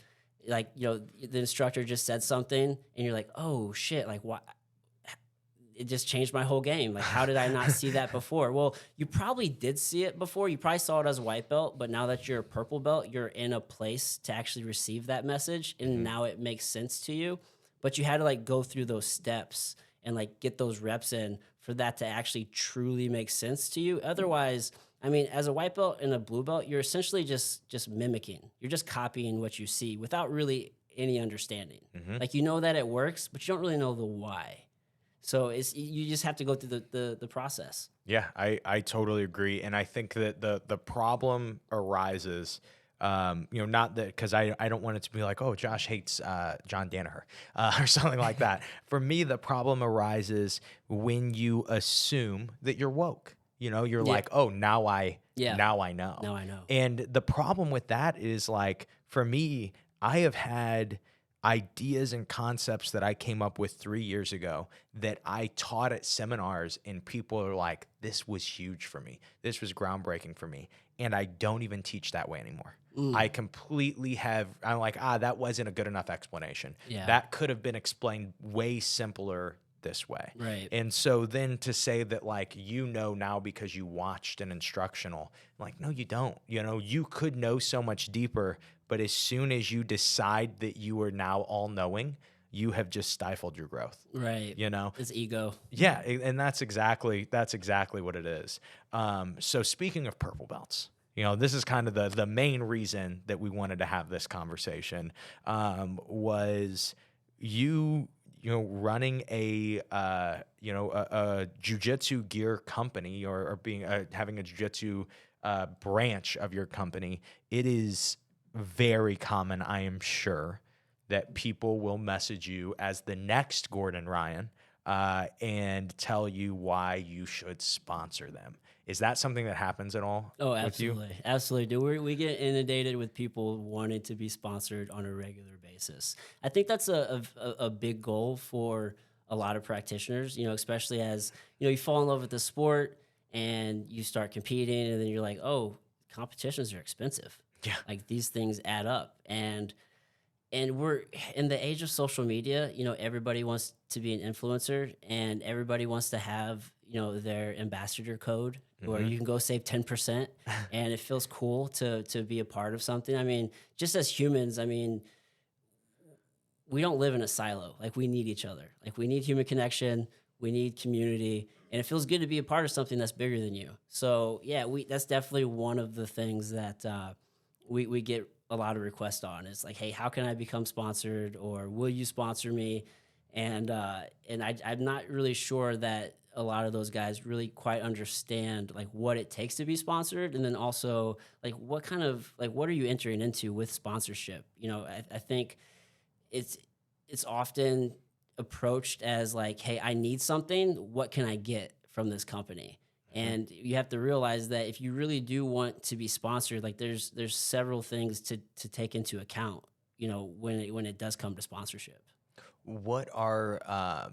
Like, you know, the instructor just said something and you're like, oh shit, like, what? It just changed my whole game. Like, how did I not see that before? Well, you probably did see it before. You probably saw it as a white belt, but now that you're a purple belt, you're in a place to actually receive that message, and now it makes sense to you. But you had to, like, go through those steps and, like, get those reps in for that to actually truly make sense to you. Otherwise, I mean, as a white belt and a blue belt, you're essentially just mimicking. You're just copying what you see without really any understanding. Like, you know that it works, but you don't really know the why. So you just have to go through the process. Yeah, I totally agree. And I think that the problem arises, you know, not that, because I don't want it to be like, oh, Josh hates John Danaher or something like that. For me, the problem arises when you assume that you're woke. You know, you're like, oh, now I know. Now I know. And the problem with that is, like, for me, I have had ideas and concepts that I came up with 3 years ago that I taught at seminars, and people are like, this was huge for me. This was groundbreaking for me. And I don't even teach that way anymore. I completely I'm like, that wasn't a good enough explanation. Yeah. That could have been explained way simpler this way. Right. And so then to say that, like, you know now because you watched an instructional, like, no, you don't. You know, you could know so much deeper, but as soon as you decide that you are now all knowing, you have just stifled your growth. Right. You know, it's ego. Yeah, and that's exactly what it is. So speaking of purple belts, you know, this is kind of the main reason that we wanted to have this conversation, was you know, running a jiu-jitsu gear company, or being having a jiu-jitsu branch of your company. It is very common, I am sure, that people will message you as the next Gordon Ryan and tell you why you should sponsor them. Is that something that happens at all? Oh, with you? absolutely. Absolutely. Do we get inundated with people wanting to be sponsored on a regular basis? I think that's a big goal for a lot of practitioners, you know, especially as, you know, you fall in love with the sport and you start competing, and then you're like, oh, competitions are expensive. Yeah. Like, these things add up. And we're in the age of social media, you know, everybody wants to be an influencer, and everybody wants to have, you know, their ambassador code where you can go save 10%, and it feels cool to be a part of something. I mean, just as humans, I mean, we don't live in a silo. Like, we need each other. Like, we need human connection. We need community, and it feels good to be a part of something that's bigger than you. So yeah, that's definitely one of the things that we get a lot of requests on. Is like, hey, how can I become sponsored, or will you sponsor me? And I'm not really sure that a lot of those guys really quite understand, like, what it takes to be sponsored, and then also, like, what are you entering into with sponsorship? You know, I think it's often approached as like, hey, I need something. What can I get from this company? And you have to realize that if you really do want to be sponsored, like, there's several things to take into account, you know, when it does come to sponsorship. What are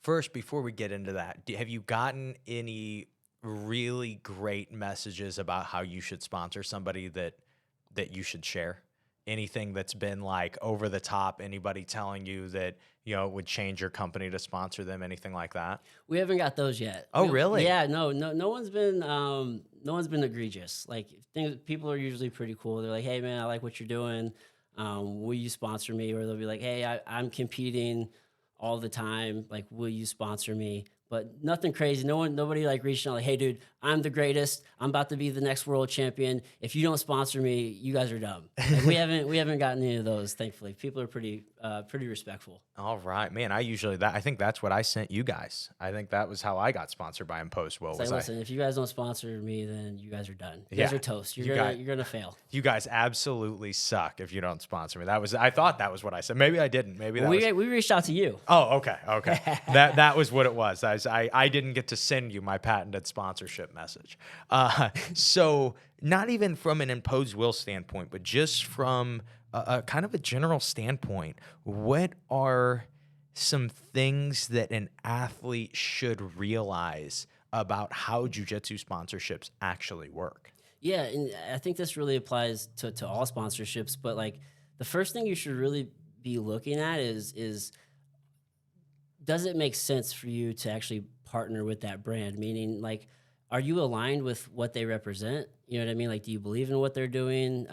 first, before we get into that, have you gotten any really great messages about how you should sponsor somebody that you should share? Anything that's been, like, over the top? Anybody telling you that, you know, it would change your company to sponsor them? Anything like that? We haven't got those yet. Oh, really? Yeah, no one's been egregious. Like, people are usually pretty cool. They're like, hey man, I like what you're doing. Will you sponsor me? Or they'll be like, hey, I'm competing all the time. Like, will you sponsor me? But nothing crazy. Nobody like reaching out like, hey dude, I'm the greatest. I'm about to be the next world champion. If you don't sponsor me, you guys are dumb. Like, we haven't gotten any of those, thankfully. People are pretty respectful. All right, man. I think that's what I sent you guys. I think that was how I got sponsored by Impost. Will, It's like, listen, if you guys don't sponsor me, then you guys are done. You guys are toast. You're gonna fail. You guys absolutely suck if you don't sponsor me. I thought that was what I said. Maybe I didn't. Maybe that we reached out to you. Oh, okay. that was what it was. I didn't get to send you my patented sponsorship message. So not even from an imposed will standpoint, but just from a kind of a general standpoint, what are some things that an athlete should realize about how jiu-jitsu sponsorships actually work? Yeah, and I think this really applies to all sponsorships, but like the first thing you should really be looking at is does it make sense for you to actually partner with that brand? Meaning, like, are you aligned with what they represent? You know what I mean? Like, do you believe in what they're doing?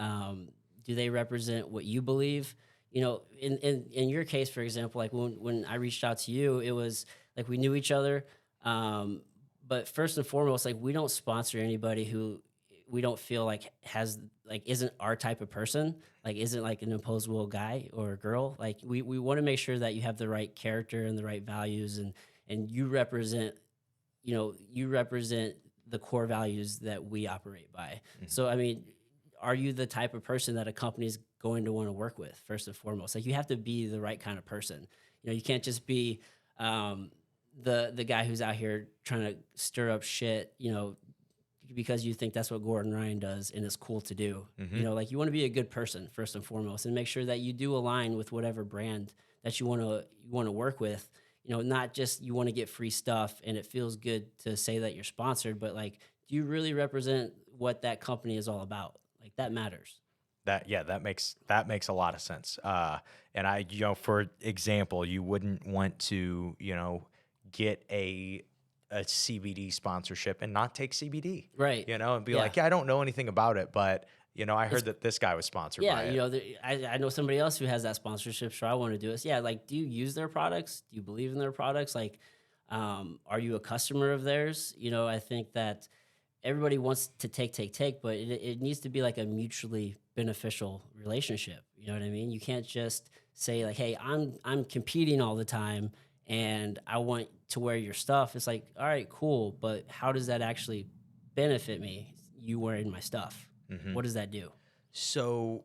Do they represent what you believe? You know, in your case, for example, like when I reached out to you, it was like we knew each other. But first and foremost, like we don't sponsor anybody who we don't feel like has like isn't our type of person, like isn't like an imposable guy or a girl. Like we want to make sure that you have the right character and the right values, and you represent, you represent the core values that we operate by. So I mean, are you the type of person that a company is going to want to work with first and foremost? Like you have to be the right kind of person. You can't just be the guy who's out here trying to stir up shit, because you think that's what Gordon Ryan does and it's cool to do. Like you want to be a good person first and foremost, and make sure that you do align with whatever brand that you want to work with. Not just you want to get free stuff and it feels good to say that you're sponsored, but like, do you really represent what that company is all about? Like that matters. That makes a lot of sense. And I, for example, you wouldn't want to, get a CBD sponsorship and not take CBD, right? And be like, I don't know anything about it, but I heard that this guy was sponsored by it. I know somebody else who has that sponsorship, so I want to do it. So yeah, like, do you use their products? Do you believe in their products? Like, are you a customer of theirs? I think that everybody wants to take, but it needs to be like a mutually beneficial relationship. You know what I mean? You can't just say like, hey, I'm competing all the time and I want to wear your stuff. It's like, all right, cool, but how does that actually benefit me? You wearing my stuff. What does that do? So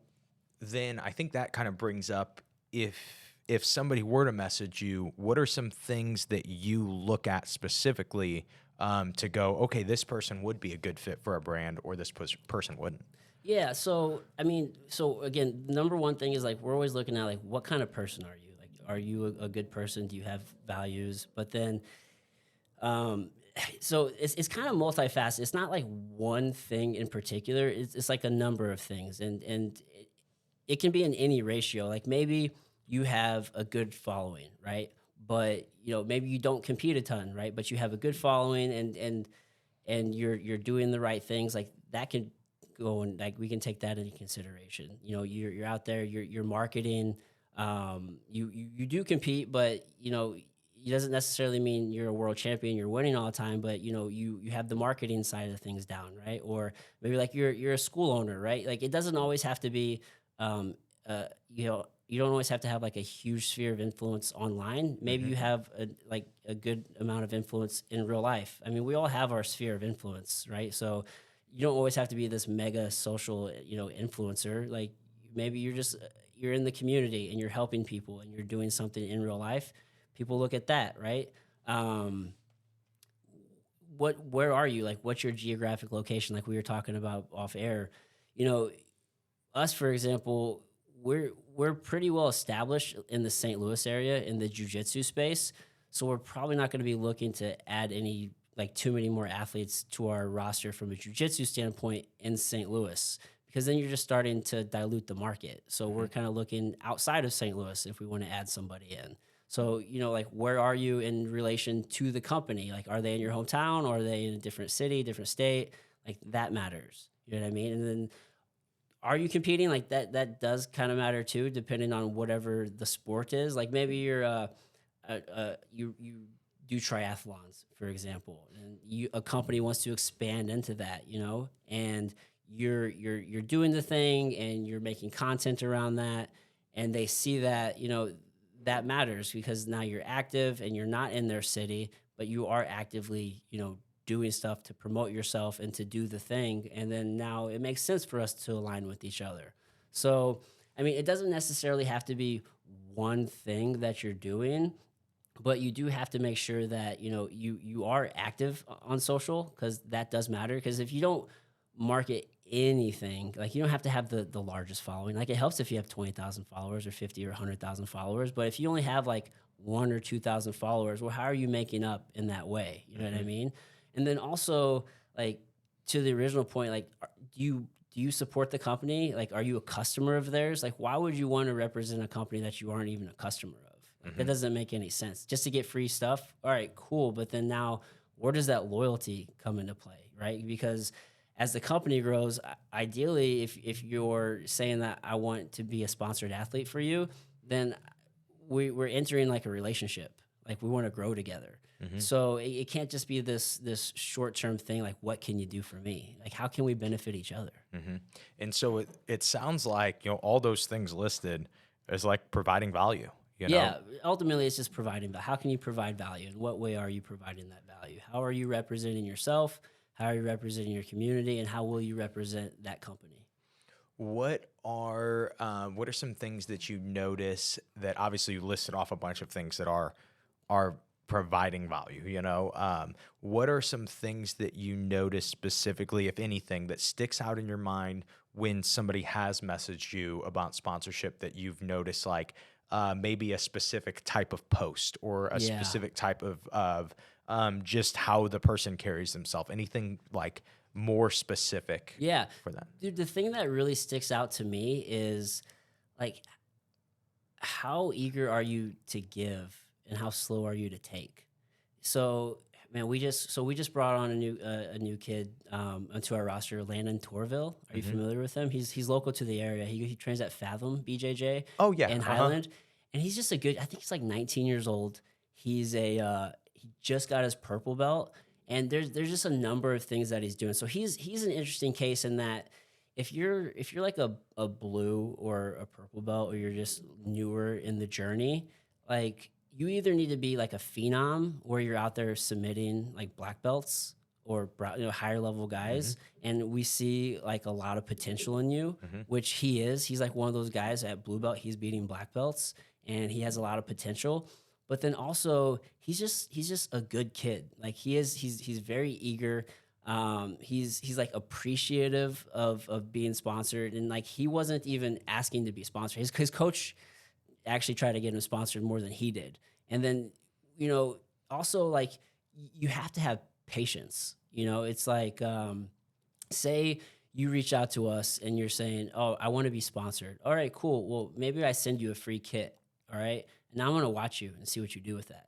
then I think that kind of brings up, if somebody were to message you, what are some things that you look at specifically to go, okay, this person would be a good fit for a brand, or this person wouldn't? Yeah. So, again, number one thing is like, we're always looking at like, what kind of person are you? Like, are you a good person? Do you have values? But then, so it's kind of multifaceted. It's not like one thing in particular. It's like a number of things, and it can be in any ratio. Like maybe you have a good following, right? But maybe you don't compete a ton, right? But you have a good following, and you're doing the right things. Like that can go, and like we can take that into consideration. You're out there, you're marketing. You do compete, but it doesn't necessarily mean you're a world champion, you're winning all the time, but you have the marketing side of things down, right? Or maybe like you're a school owner, right? Like it doesn't always have to be, you don't always have to have like a huge sphere of influence online. Maybe you have a good amount of influence in real life. I mean, we all have our sphere of influence, right? So you don't always have to be this mega social, influencer. Like maybe you're in the community and you're helping people and you're doing something in real life. People look at that, right? Where are you? Like, what's your geographic location? Like we were talking about off air. Us, for example, we're pretty well established in the St. Louis area in the jiu-jitsu space. So we're probably not going to be looking to add too many more athletes to our roster from a jiu-jitsu standpoint in St. Louis, because then you're just starting to dilute the market. So we're kind of looking outside of St. Louis if we want to add somebody in. So, like, where are you in relation to the company? Like, are they in your hometown, or are they in a different city, different state? Like, that matters. You know what I mean? And then, are you competing? Like, that does kind of matter too, depending on whatever the sport is. Like, maybe you're you do triathlons, for example, and a company wants to expand into that, and you're doing the thing and you're making content around that, and they see that, that matters because now you're active and you're not in their city, but you are actively, doing stuff to promote yourself and to do the thing. And then now it makes sense for us to align with each other. So, I mean, it doesn't necessarily have to be one thing that you're doing, but you do have to make sure that, you are active on social, because that does matter. Because if you don't market anything. Like, you don't have to have the largest following. Like, it helps if you have 20,000 followers or 50 or 100,000 followers. But if you only have like 1 or 2,000 followers, well, how are you making up in that way? You know what I mean? And then also, like, to the original point, like, do you support the company? Like, are you a customer of theirs? Like, why would you want to represent a company that you aren't even a customer of? Like, that doesn't make any sense. Just to get free stuff, all right, cool. But then now, where does that loyalty come into play, right? Because as the company grows, ideally, if you're saying that I want to be a sponsored athlete for you, then we're entering like a relationship. Like, we want to grow together. So it can't just be this short-term thing. Like, what can you do for me? Like, how can we benefit each other? And so it sounds like, all those things listed is like providing value. Yeah, ultimately it's just providing value. How can you provide value? In what way are you providing that value? How are you representing yourself? How are you representing your community? And how will you represent that company? What are some things that you notice that, obviously you listed off a bunch of things that are providing value, what are some things that you notice specifically, if anything, that sticks out in your mind when somebody has messaged you about sponsorship, that you've noticed, like maybe a specific type of post or a specific type of just how the person carries themselves, anything like more specific for them? Dude, the thing that really sticks out to me is, like, how eager are you to give and how slow are you to take? So, man, we just brought on a new kid onto our roster, Landon Torville. Are you familiar with him? He's local to the area. He trains at Fathom BJJ. Oh yeah, in Highland, and he's just I think he's like 19 years old. He's he just got his purple belt, and there's just a number of things that he's doing. So he's an interesting case in that if you're like a blue or a purple belt, or you're just newer in the journey, like, you either need to be like a phenom where you're out there submitting like black belts or higher level guys, and we see like a lot of potential in you, which he is. He's like one of those guys at blue belt. He's beating black belts, and he has a lot of potential. But then also he's just a good kid. Like, he's very eager. He's like appreciative of being sponsored, and like, he wasn't even asking to be sponsored. His coach actually tried to get him sponsored more than he did. And then, also, like, you have to have patience. It's like, say you reach out to us and you're saying, oh, I want to be sponsored. All right, cool. Well, maybe I send you a free kit. All right. And now I'm going to watch you and see what you do with that.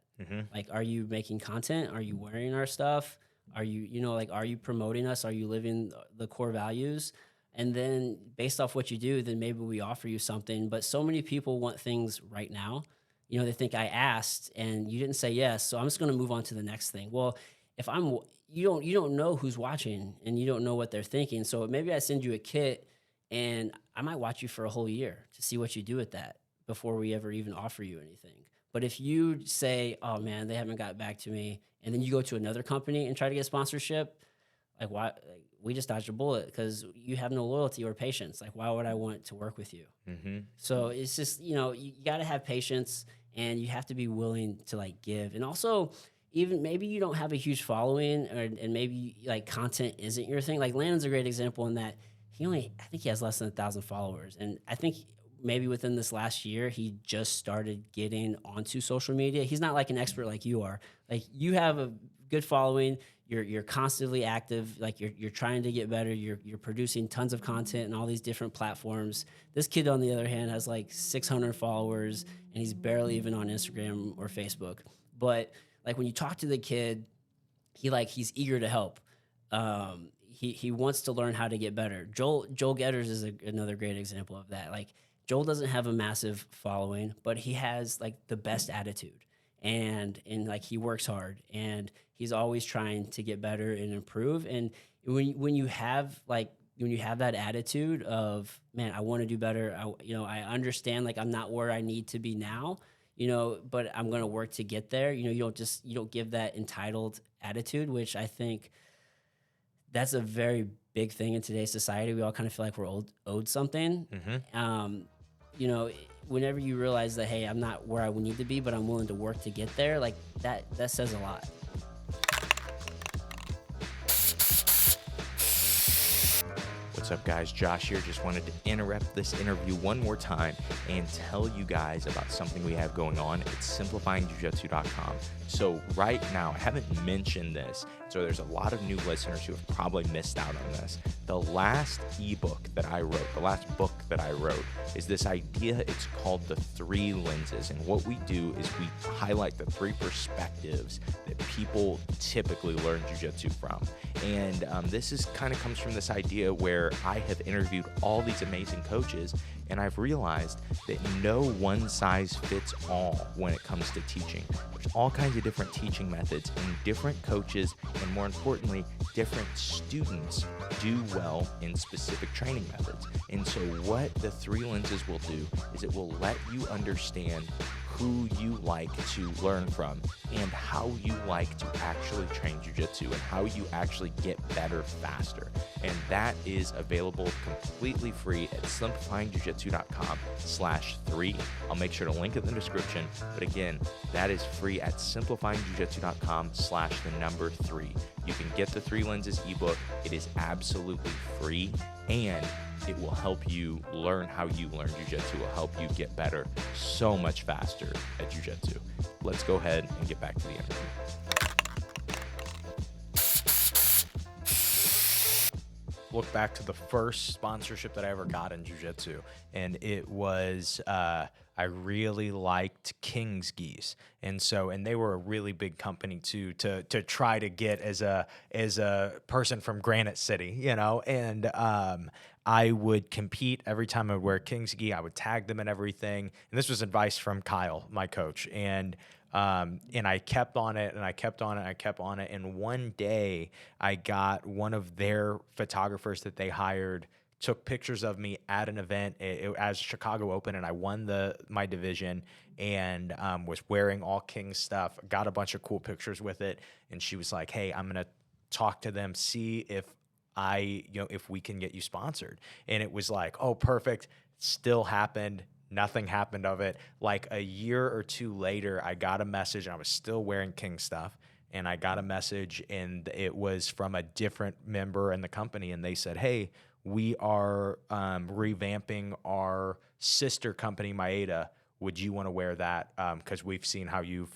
Like, are you making content? Are you wearing our stuff? Are you, are you promoting us? Are you living the core values? And then based off what you do, then maybe we offer you something. But so many people want things right now. They think I asked and you didn't say yes, so I'm just going to move on to the next thing. Well, if you don't know who's watching and you don't know what they're thinking. So maybe I send you a kit and I might watch you for a whole year to see what you do with that before we ever even offer you anything. But if you say, oh man, they haven't got back to me, and then you go to another company and try to get sponsorship, like, why? Like, we just dodged a bullet because you have no loyalty or patience. Like, why would I want to work with you? So it's just, you got to have patience, and you have to be willing to like give. And also, even maybe you don't have a huge following, and maybe like content isn't your thing. Like, Landon's a great example in that I think he has less than 1,000 followers. And I think maybe within this last year, he just started getting onto social media. He's not like an expert like you are. Like, you have a good following. You're constantly active. Like, you're trying to get better. You're producing tons of content on all these different platforms. This kid, on the other hand, has like 600 followers, and he's barely even on Instagram or Facebook. But like, when you talk to the kid, he's eager to help. He wants to learn how to get better. Joel Getters is another great example of that. Like, Joel doesn't have a massive following, but he has like the best attitude, and like, he works hard, and he's always trying to get better and improve. And when you have that attitude of, man, I want to do better. I understand, like, I'm not where I need to be now, but I'm going to work to get there. You don't give that entitled attitude, which I think that's a very big thing in today's society. We all kind of feel like we're owed something. Whenever you realize that, hey, I'm not where I need to be, but I'm willing to work to get there, like, that says a lot. What's up, guys? Josh here. Just wanted to interrupt this interview one more time and tell you guys about something we have going on. It's simplifyingjujitsu.com. So right now, I haven't mentioned this, so there's a lot of new listeners who have probably missed out on this. The last ebook that I wrote, the last book that I wrote, is this idea. It's called the 3 lenses. And what we do is we highlight the 3 perspectives that people typically learn jiu-jitsu from. And this is kind of comes from this idea where I have interviewed all these amazing coaches, and I've realized that no one size fits all when it comes to teaching. There's all kinds of different teaching methods, and different coaches, and more importantly, different students do well in specific training methods. And so what the 3 lenses will do is it will let you understand who you like to learn from and how you like to actually train jiu-jitsu and how you actually get better faster. And that is available completely free at simplifyingjujitsu.com/3. I'll make sure to link it in the description. But again, that is free at simplifyingjujitsu.com/3. You can get the 3 lenses ebook. It is absolutely free, and it will help you learn how you learn jiu-jitsu. It will help you get better so much faster at jiu-jitsu. Let's go ahead and get back to the interview. Look back to the first sponsorship that I ever got in jiu-jitsu, and it was I really liked King's Geese, and they were a really big company too to try to get as a person from Granite City, you know, and I would compete every time I would wear King's Gi. I would tag them and everything, and this was advice from Kyle, my coach, and I kept on it, and I kept on it, and I kept on it. And one day I got one of their photographers that they hired, took pictures of me at an event as Chicago Open, and I won my division, and was wearing all King's stuff, got a bunch of cool pictures with it. And she was like, hey, I'm going to talk to them, see if if we can get you sponsored. And it was like, oh, perfect. Still happened. Nothing happened of it. Like a year or 2 later, I got a message, and I was still wearing King stuff. And I got a message, and it was from a different member in the company. And they said, hey, we are revamping our sister company, Maeda. Would you want to wear that? Because we've seen how you've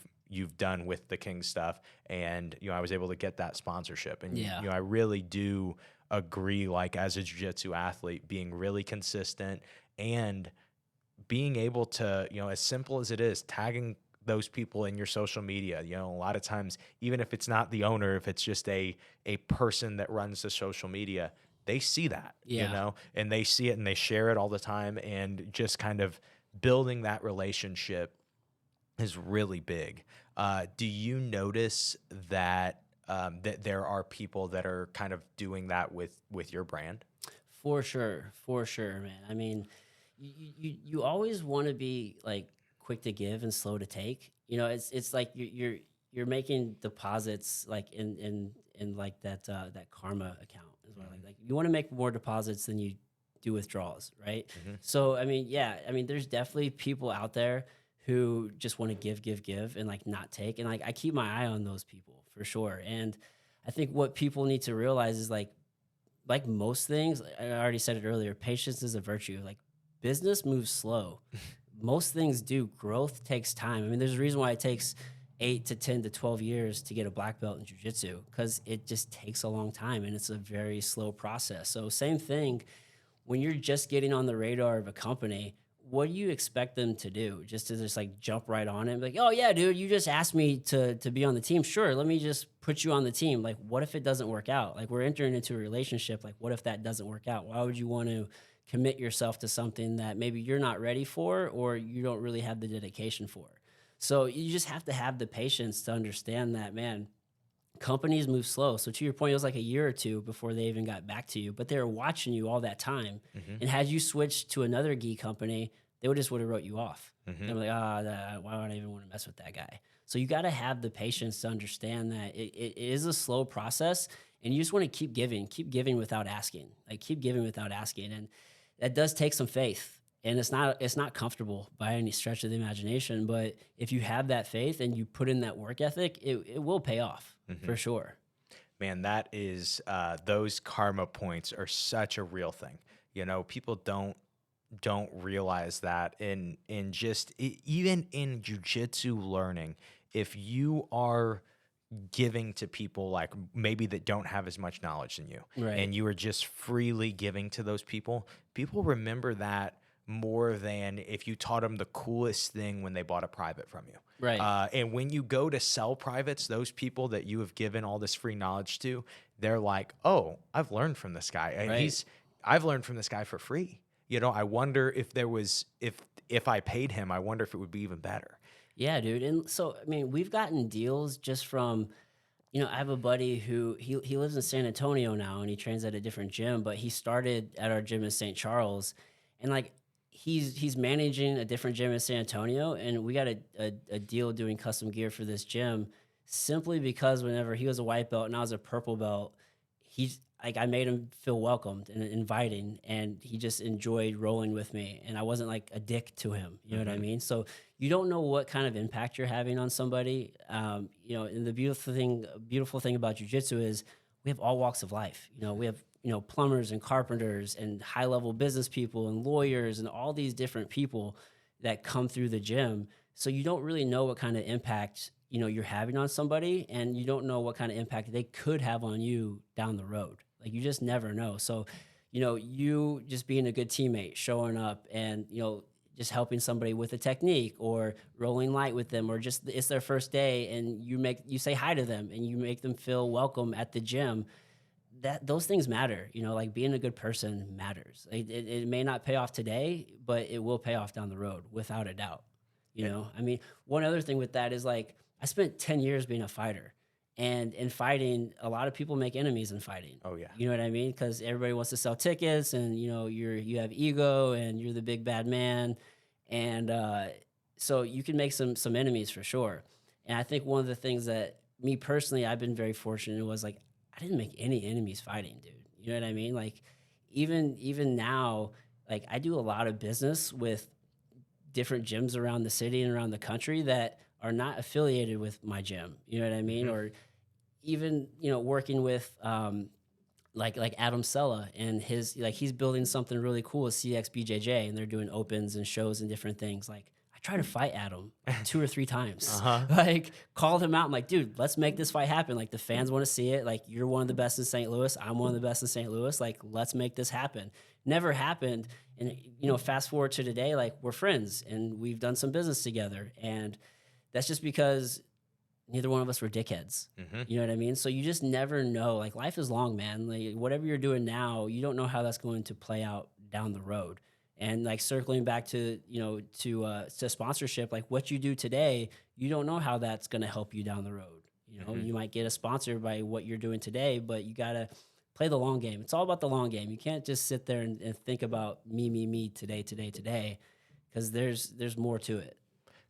done with the King stuff. And, I was able to get that sponsorship. And, I really do agree, like, as a jiu-jitsu athlete, being really consistent and being able to, as simple as it is, tagging those people in your social media. A lot of times, even if it's not the owner, if it's just a person that runs the social media, they see that, and they see it and they share it all the time. And just kind of building that relationship is really big. Do you notice that there are people that are kind of doing that with your brand? For sure, man. I mean, you always want to be like quick to give and slow to take. It's like you're making deposits like in like that karma account is what I like. You want to make more deposits than you do withdrawals, right? Mm-hmm. So I mean, there's definitely people out there who just want to give and like not take, and like I keep my eye on those people for sure. And I think what people need to realize is like most things, I already said it earlier, patience is a virtue. Like business moves slow. Most things do. Growth takes time. I mean, there's a reason why it takes 8 to 10 to 12 years to get a black belt in jiu-jitsu, because it just takes a long time and it's a very slow process. So same thing, when you're just getting on the radar of a company, what do you expect them to do? Just to like jump right on it and be like, oh yeah, dude, you just asked me to be on the team. Sure, let me just put you on the team. Like, what if it doesn't work out? Like, we're entering into a relationship. Like, what if that doesn't work out? Why would you want to commit yourself to something that maybe you're not ready for or you don't really have the dedication for? So you just have to have the patience to understand that, man, companies move slow. So to your point, it was like a year or 2 before they even got back to you, but they were watching you all that time. Mm-hmm. And had you switched to another gi company, they would have wrote you off. Mm-hmm. They were like, why would I even want to mess with that guy? So you got to have the patience to understand that it is a slow process, and you just want to keep giving without asking. Like, keep giving without asking. And that does take some faith. And it's not comfortable by any stretch of the imagination, but if you have that faith and you put in that work ethic, it will pay off. Mm-hmm. For sure. Man, that is those karma points are such a real thing. You know, people don't realize that in just even in jujitsu learning, if you are giving to people like maybe that don't have as much knowledge than you, Right. and you are just freely giving to those people, people remember that more than if you taught them the coolest thing when they bought a private from you. Right. And when you go to sell privates, those people that you have given all this free knowledge to, they're like, oh, I've learned from this guy. And Right. I've learned from this guy for free. You know, I wonder if there was, if I paid him, I wonder if it would be even better. Yeah, dude. And so, I mean, we've gotten deals just from, I have a buddy who he lives in San Antonio now and he trains at a different gym, but he started at our gym in St. Charles, and like he's managing a different gym in San Antonio, and we got a deal doing custom gear for this gym simply because whenever he was a white belt and I was a purple belt, he's like I made him feel welcomed and inviting, and he just enjoyed rolling with me, and I wasn't like a dick to him. You know what I mean? So you don't know what kind of impact you're having on somebody. And the beautiful thing about jujitsu is we have all walks of life. We have plumbers and carpenters and high level business people and lawyers and all these different people that come through the gym. So you don't really know what kind of impact you're having on somebody, and you don't know what kind of impact they could have on you down the road. Like you just never know. So, you just being a good teammate, showing up and, just helping somebody with a technique or rolling light with them, or just it's their first day and you say hi to them and you make them feel welcome at the gym. Those things matter, like being a good person matters. It may not pay off today, but it will pay off down the road without a doubt. I mean, one other thing with that is like, I spent 10 years being a fighter. And in fighting, a lot of people make enemies in fighting. Oh, yeah. You know what I mean? Because everybody wants to sell tickets, and you have ego, and you're the big bad man, and so you can make some enemies for sure. And I think one of the things that me personally, I've been very fortunate was like I didn't make any enemies fighting, dude. You know what I mean? Like even now, like I do a lot of business with different gyms around the city and around the country that are not affiliated with my gym. You know what I mean? Or even, working with like Adam Sella and he's building something really cool with CX BJJ, and they're doing opens and shows and different things. Like I tried to fight Adam like 2 or 3 times. Like called him out. I'm like, dude, let's make this fight happen. Like the fans want to see it. Like you're one of the best in St. Louis. I'm one of the best in St. Louis. Like let's make this happen. Never happened. And fast forward to today, like we're friends and we've done some business together. And that's just because neither one of us were dickheads. You know what I mean? So you just never know. Like life is long, man. Like whatever you're doing now, you don't know how that's going to play out down the road. And like circling back to to sponsorship, like what you do today, you don't know how that's going to help you down the road. You might get a sponsor by what you're doing today, but you got to play the long game. It's all about the long game. You can't just sit there and think about me today, because there's more to it.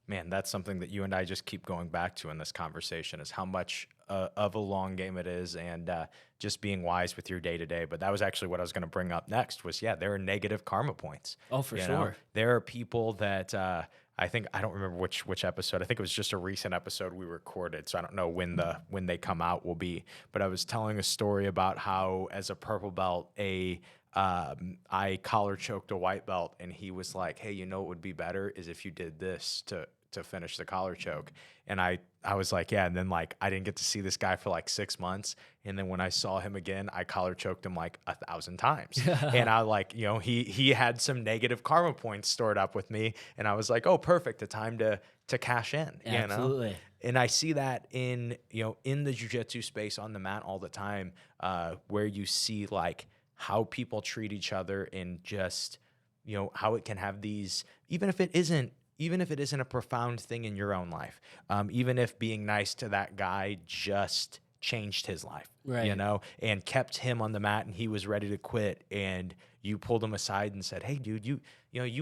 Man, that's something that you and I just keep going back to in this conversation is how much of a long game it is, and just being wise with your day to day. But that was actually what I was going to bring up next was, there are negative karma points. Oh, for You sure. know? There are people that I don't remember which episode. I think it was just a recent episode we recorded, so I don't know when they come out will be. But I was telling a story about how as a purple belt, I collar choked a white belt, and he was like, hey, what would be better is if you did this to finish the collar choke. And I was like, yeah. And then like, I didn't get to see this guy for like 6 months. And then when I saw him again, I collar choked him like 1,000 times. And I like, he had some negative karma points stored up with me. And I was like, oh, perfect. The time to cash in, Absolutely. And I see that in the jiu-jitsu space on the mat all the time, where you see like how people treat each other and just, how it can have these, even if it isn't a profound thing in your own life, even if being nice to that guy just changed his life, right. And kept him on the mat and he was ready to quit, and you pulled him aside and said, hey, dude, you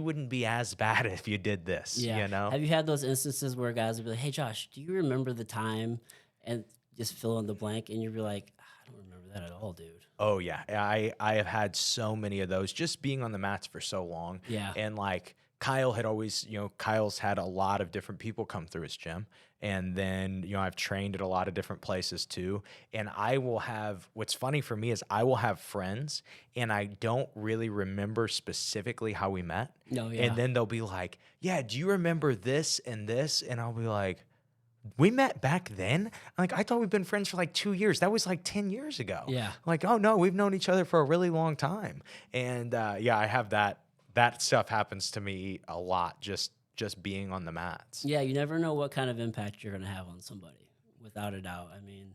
wouldn't be as bad if you did this, Have you had those instances where guys would be like, hey, Josh, do you remember the time, and just fill in the blank, and you'd be like, I don't remember that at all, dude. Oh, yeah. I have had so many of those just being on the mats for so long. Yeah. And like, Kyle had always, Kyle's had a lot of different people come through his gym. And then, I've trained at a lot of different places too. And what's funny for me is I will have friends and I don't really remember specifically how we met. No, yeah. And then they'll be like, yeah, do you remember this and this? And I'll be like, we met back then? I'm like, I thought we've been friends for like 2 years. That was like 10 years ago. Yeah. I'm like, oh no, we've known each other for a really long time. And I have that. That stuff happens to me a lot, just being on the mats. Yeah, you never know what kind of impact you're going to have on somebody, without a doubt. I mean,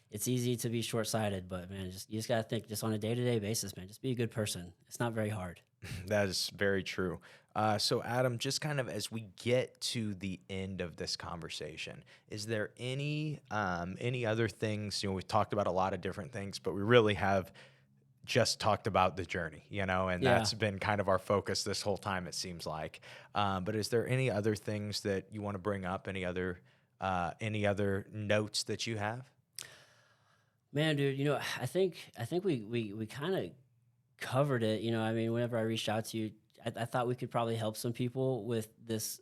it's easy to be short-sighted, but man, you just got to think just on a day-to-day basis, man. Just be a good person. It's not very hard. That is very true. So Adam, just kind of as we get to the end of this conversation, is there any other things? We've talked about a lot of different things, but we really have just talked about the journey, and that's been kind of our focus this whole time, it seems like. But is there any other things that you want to bring up? Any other notes that you have? Man, dude, I think we kind of covered it. I mean, whenever I reached out to you, I thought we could probably help some people with this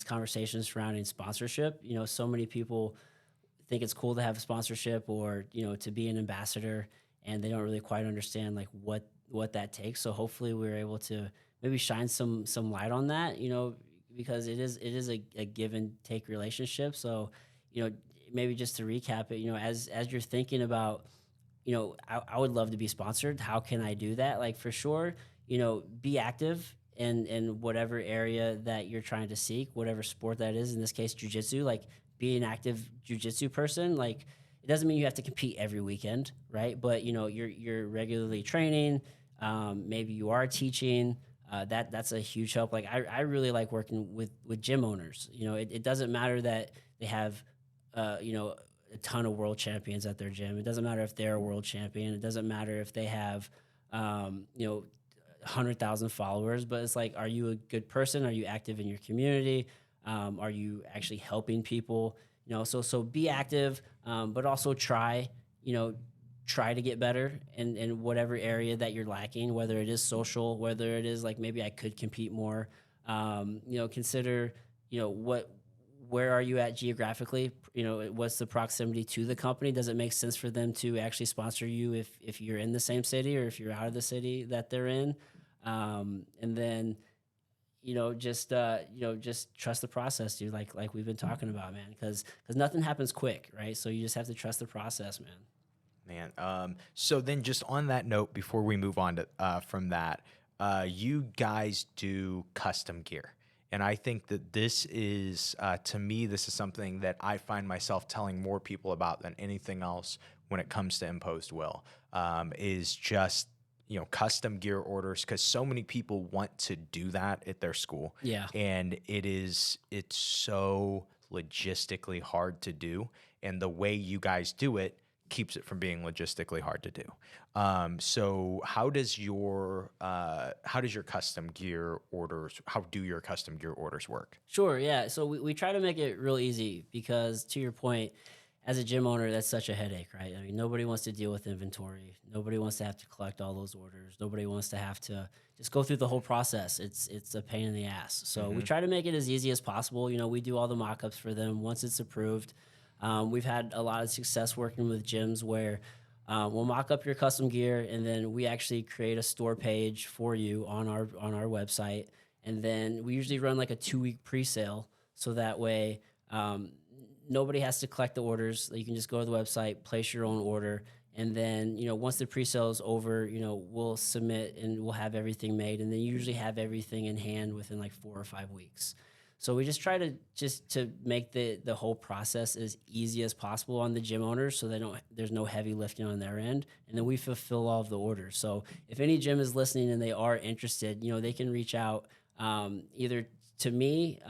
conversation surrounding sponsorship. So many people think it's cool to have a sponsorship or to be an ambassador, and they don't really quite understand like what that takes. So hopefully we're able to maybe shine some light on that, because it is a give and take relationship. So, maybe just to recap it, as you're thinking about, I would love to be sponsored. How can I do that? Like for sure, be active in whatever area that you're trying to seek, whatever sport that is. In this case, jiu-jitsu, like be an active jiu-jitsu person. Like, it doesn't mean you have to compete every weekend, right? But you're regularly training. Maybe you are teaching. That's a huge help. Like I really like working with gym owners. It doesn't matter that they have a ton of world champions at their gym. It doesn't matter if they're a world champion. It doesn't matter if they have 100,000 followers. But it's like, are you a good person? Are you active in your community? Are you actually helping people? So be active, but also try to get better in whatever area that you're lacking, whether it is social, whether it is like maybe I could compete more. Consider, where are you at geographically? What's the proximity to the company? Does it make sense for them to actually sponsor you if you're in the same city or if you're out of the city that they're in? And then, just trust the process, dude. Like we've been talking about, man, because nothing happens quick, right? So you just have to trust the process, man. So then just on that note, before we move on to from that, you guys do custom gear. And I think that this is, to me, this is something that I find myself telling more people about than anything else when it comes to imposed will, is just, custom gear orders, because so many people want to do that at their school. Yeah. And it's so logistically hard to do. And the way you guys do it keeps it from being logistically hard to do. So how do your custom gear orders work? Sure, yeah. So we try to make it real easy because, to your point, as a gym owner, that's such a headache, right? I mean, nobody wants to deal with inventory. Nobody wants to have to collect all those orders. Nobody wants to have to just go through the whole process. It's a pain in the ass. So we try to make it as easy as possible. We do all the mock-ups for them once it's approved. We've had a lot of success working with gyms where we'll mock up your custom gear, and then we actually create a store page for you on our website. And then we usually run like a 2-week pre-sale, so that way nobody has to collect the orders. You can just go to the website, place your own order, and then once the pre-sale is over, we'll submit and we'll have everything made, and then you usually have everything in hand within like 4 or 5 weeks. So we just try to make the whole process as easy as possible on the gym owners, so there's no heavy lifting on their end, and then we fulfill all of the orders. So if any gym is listening and they are interested, they can reach out either to me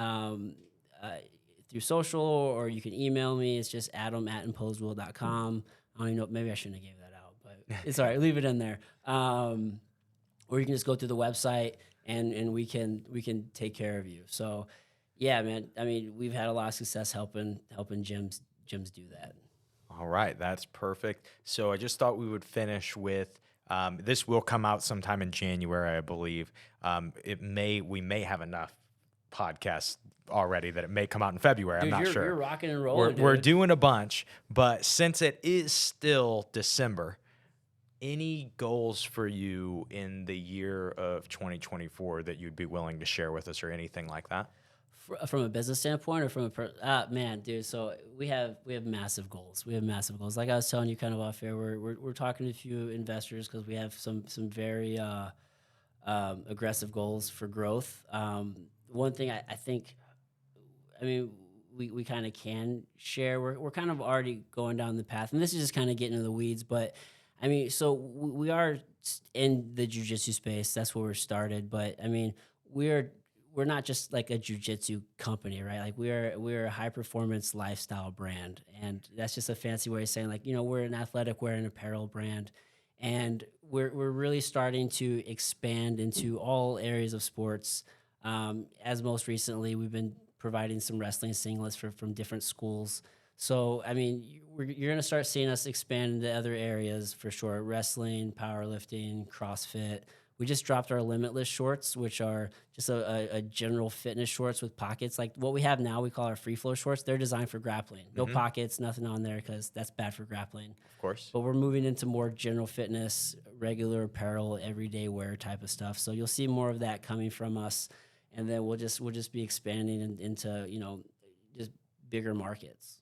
through social, or you can email me. It's just adam@imposedwill.com. I don't even know, maybe I shouldn't have gave that out, but it's all right. Leave it in there. Or you can just go through the website and we can take care of you. So yeah, man. I mean, we've had a lot of success helping gyms do that. All right, that's perfect. So I just thought we would finish with This will come out sometime in January, I believe. We may have enough podcasts already that it may come out in February. Dude, I'm not you're sure. rocking and rolling. We're dude. doing a bunch, but since it is still December, any goals for you in the year of 2024 that you'd be willing to share with us, or anything like that? From a business standpoint, or from a man, dude. So we have massive goals. We have massive goals. Like I was telling you, kind of off air, we're talking to a few investors because we have some very aggressive goals for growth. One thing I think, I mean, we kind of can share. We're kind of already going down the path, and this is just kind of getting into the weeds. But I mean, so we are in the jiu-jitsu space. That's where we're started. But I mean, we're not just like a jiu-jitsu company, right? Like we're a high performance lifestyle brand. And that's just a fancy way of saying, like, we're an athletic wear and apparel brand. And we're really starting to expand into all areas of sports. As most recently, we've been providing some wrestling singlets from different schools. So, I mean, you're going to start seeing us expand into other areas for sure. Wrestling, powerlifting, CrossFit. We just dropped our Limitless shorts, which are just a general fitness shorts with pockets. Like what we have now, we call our free flow shorts. They're designed for grappling. No pockets, nothing on there because that's bad for grappling. Of course. But we're moving into more general fitness, regular apparel, everyday wear type of stuff. So you'll see more of that coming from us. And then we'll just be expanding into, just bigger markets.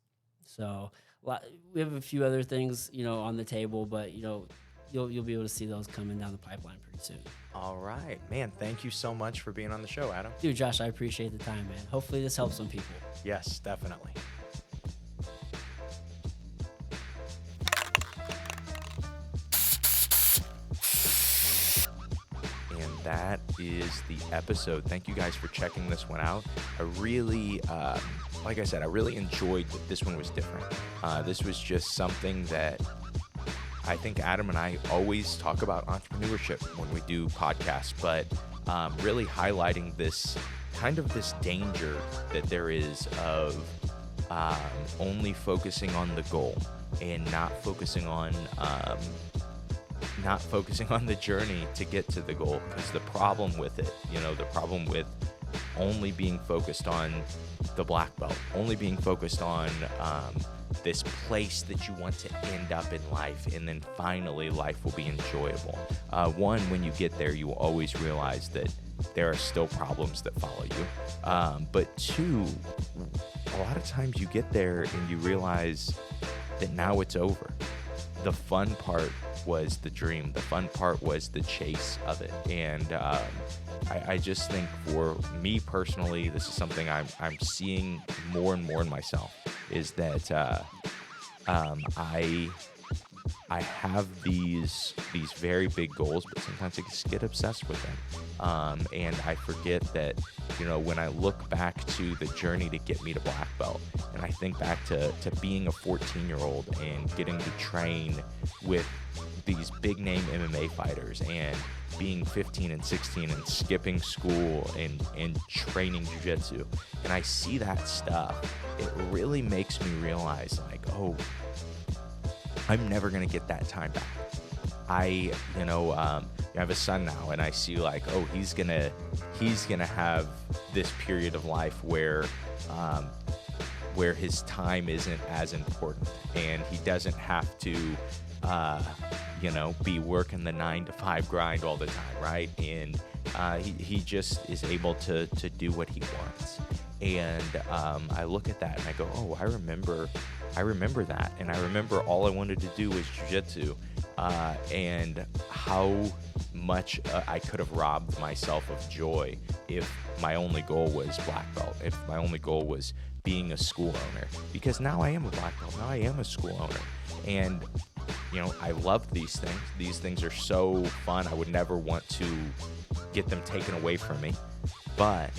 So we have a few other things, on the table, but, you'll be able to see those coming down the pipeline pretty soon. All right, man. Thank you so much for being on the show, Adam. Dude, Josh, I appreciate the time, man. Hopefully this helps some people. Yes, definitely. And that is the episode. Thank you guys for checking this one out. I really, like I said, I really enjoyed that this one was different. This was just something that I think Adam and I always talk about entrepreneurship when we do podcasts, but really highlighting this danger that there is of only focusing on the goal and not focusing on the journey to get to the goal. Because the problem with it, the problem with only being focused on the black belt, only being focused on this place that you want to end up in life, and then finally life will be enjoyable. One, when you get there, you will always realize that there are still problems that follow you. But two, a lot of times you get there and you realize that now it's over. The fun part was the dream. The fun part was the chase of it. And I just think for me personally, this is something I'm seeing more and more in myself, is that I have these very big goals, but sometimes I just get obsessed with them. And I forget that, when I look back to the journey to get me to black belt, and I think back to being a 14-year-old and getting to train with these big name MMA fighters, and being 15 and 16 and skipping school and training jiu-jitsu, and I see that stuff, it really makes me realize, like, oh, I'm never gonna get that time back. I have a son now, and I see, like, oh, he's gonna have this period of life where his time isn't as important, and he doesn't have to be working the 9-to-5 grind all the time, right? And he just is able to do what he wants. And I look at that and I go, oh, I remember that. And I remember all I wanted to do was jiu-jitsu, and how much I could have robbed myself of joy if my only goal was black belt, if my only goal was being a school owner. Because now I am a black belt, now I am a school owner. And I love these things. These things are so fun. I would never want to get them taken away from me. But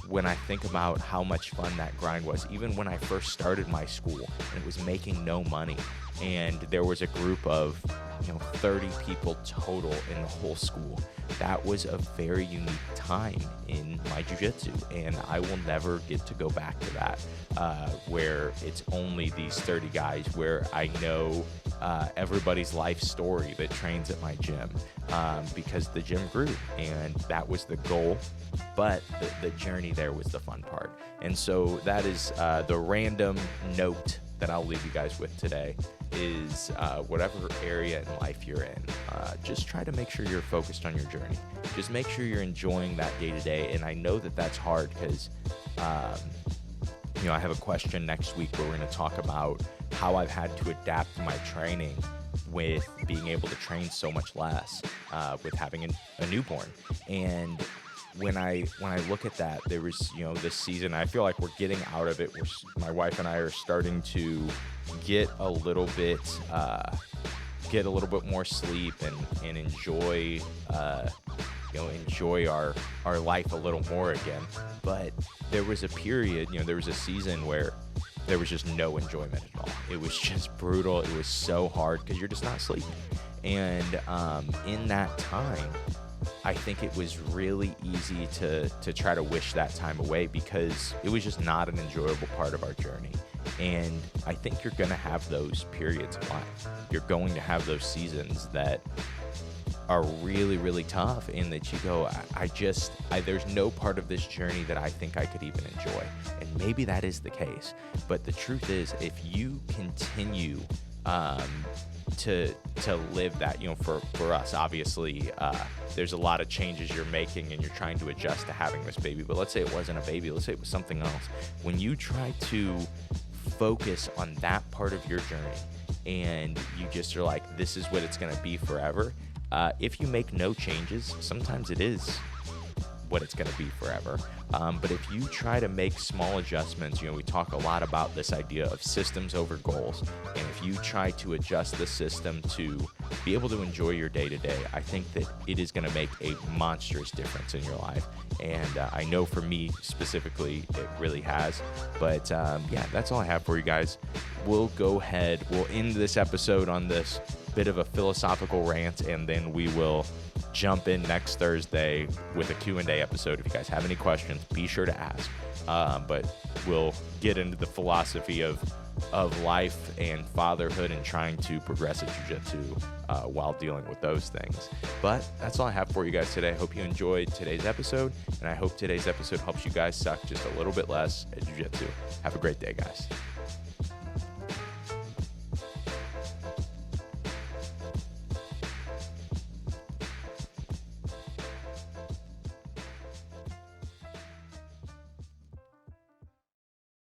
when I think about how much fun that grind was, even when I first started my school and it was making no money, and there was a group of 30 people total in the whole school. That was a very unique time in my jiu-jitsu, and I will never get to go back to that, where it's only these 30 guys, where I know everybody's life story that trains at my gym, because the gym grew, and that was the goal, but the journey there was the fun part. And so that is the random note that I'll leave you guys with today is whatever area in life you're in, just try to make sure you're focused on your journey. Just make sure you're enjoying that day to day. And I know that that's hard because, I have a question next week where we're going to talk about how I've had to adapt my training with being able to train so much less, with having a newborn. And when I look at that, there was, this season, I feel like we're getting out of it. My wife and I are starting to get a little bit more sleep and enjoy, enjoy our life a little more again. But there was a period, there was a season where there was just no enjoyment at all. It was just brutal. It was so hard because you're just not sleeping. And in that time, I think it was really easy to try to wish that time away because it was just not an enjoyable part of our journey. And I think you're going to have those periods in life. You're going to have those seasons that are really, really tough, and that you go, there's no part of this journey that I think I could even enjoy. And maybe that is the case. But the truth is, if you continue to live that, for us, obviously, there's a lot of changes you're making and you're trying to adjust to having this baby. But let's say it wasn't a baby. Let's say it was something else. When you try to focus on that part of your journey and you just are like, this is what it's going to be forever. If you make no changes, sometimes it is what it's going to be forever. But if you try to make small adjustments, we talk a lot about this idea of systems over goals. And if you try to adjust the system to be able to enjoy your day to day, I think that it is going to make a monstrous difference in your life. And I know for me specifically, it really has. But that's all I have for you guys. We'll end this episode on this bit of a philosophical rant, and then we will jump in next Thursday with a Q&A episode. If you guys have any questions, be sure to ask. But we'll get into the philosophy of life and fatherhood and trying to progress at jiu-jitsu while dealing with those things. But that's all I have for you guys today. I hope you enjoyed today's episode, and I hope today's episode helps you guys suck just a little bit less at jiu-jitsu. Have a great day, guys.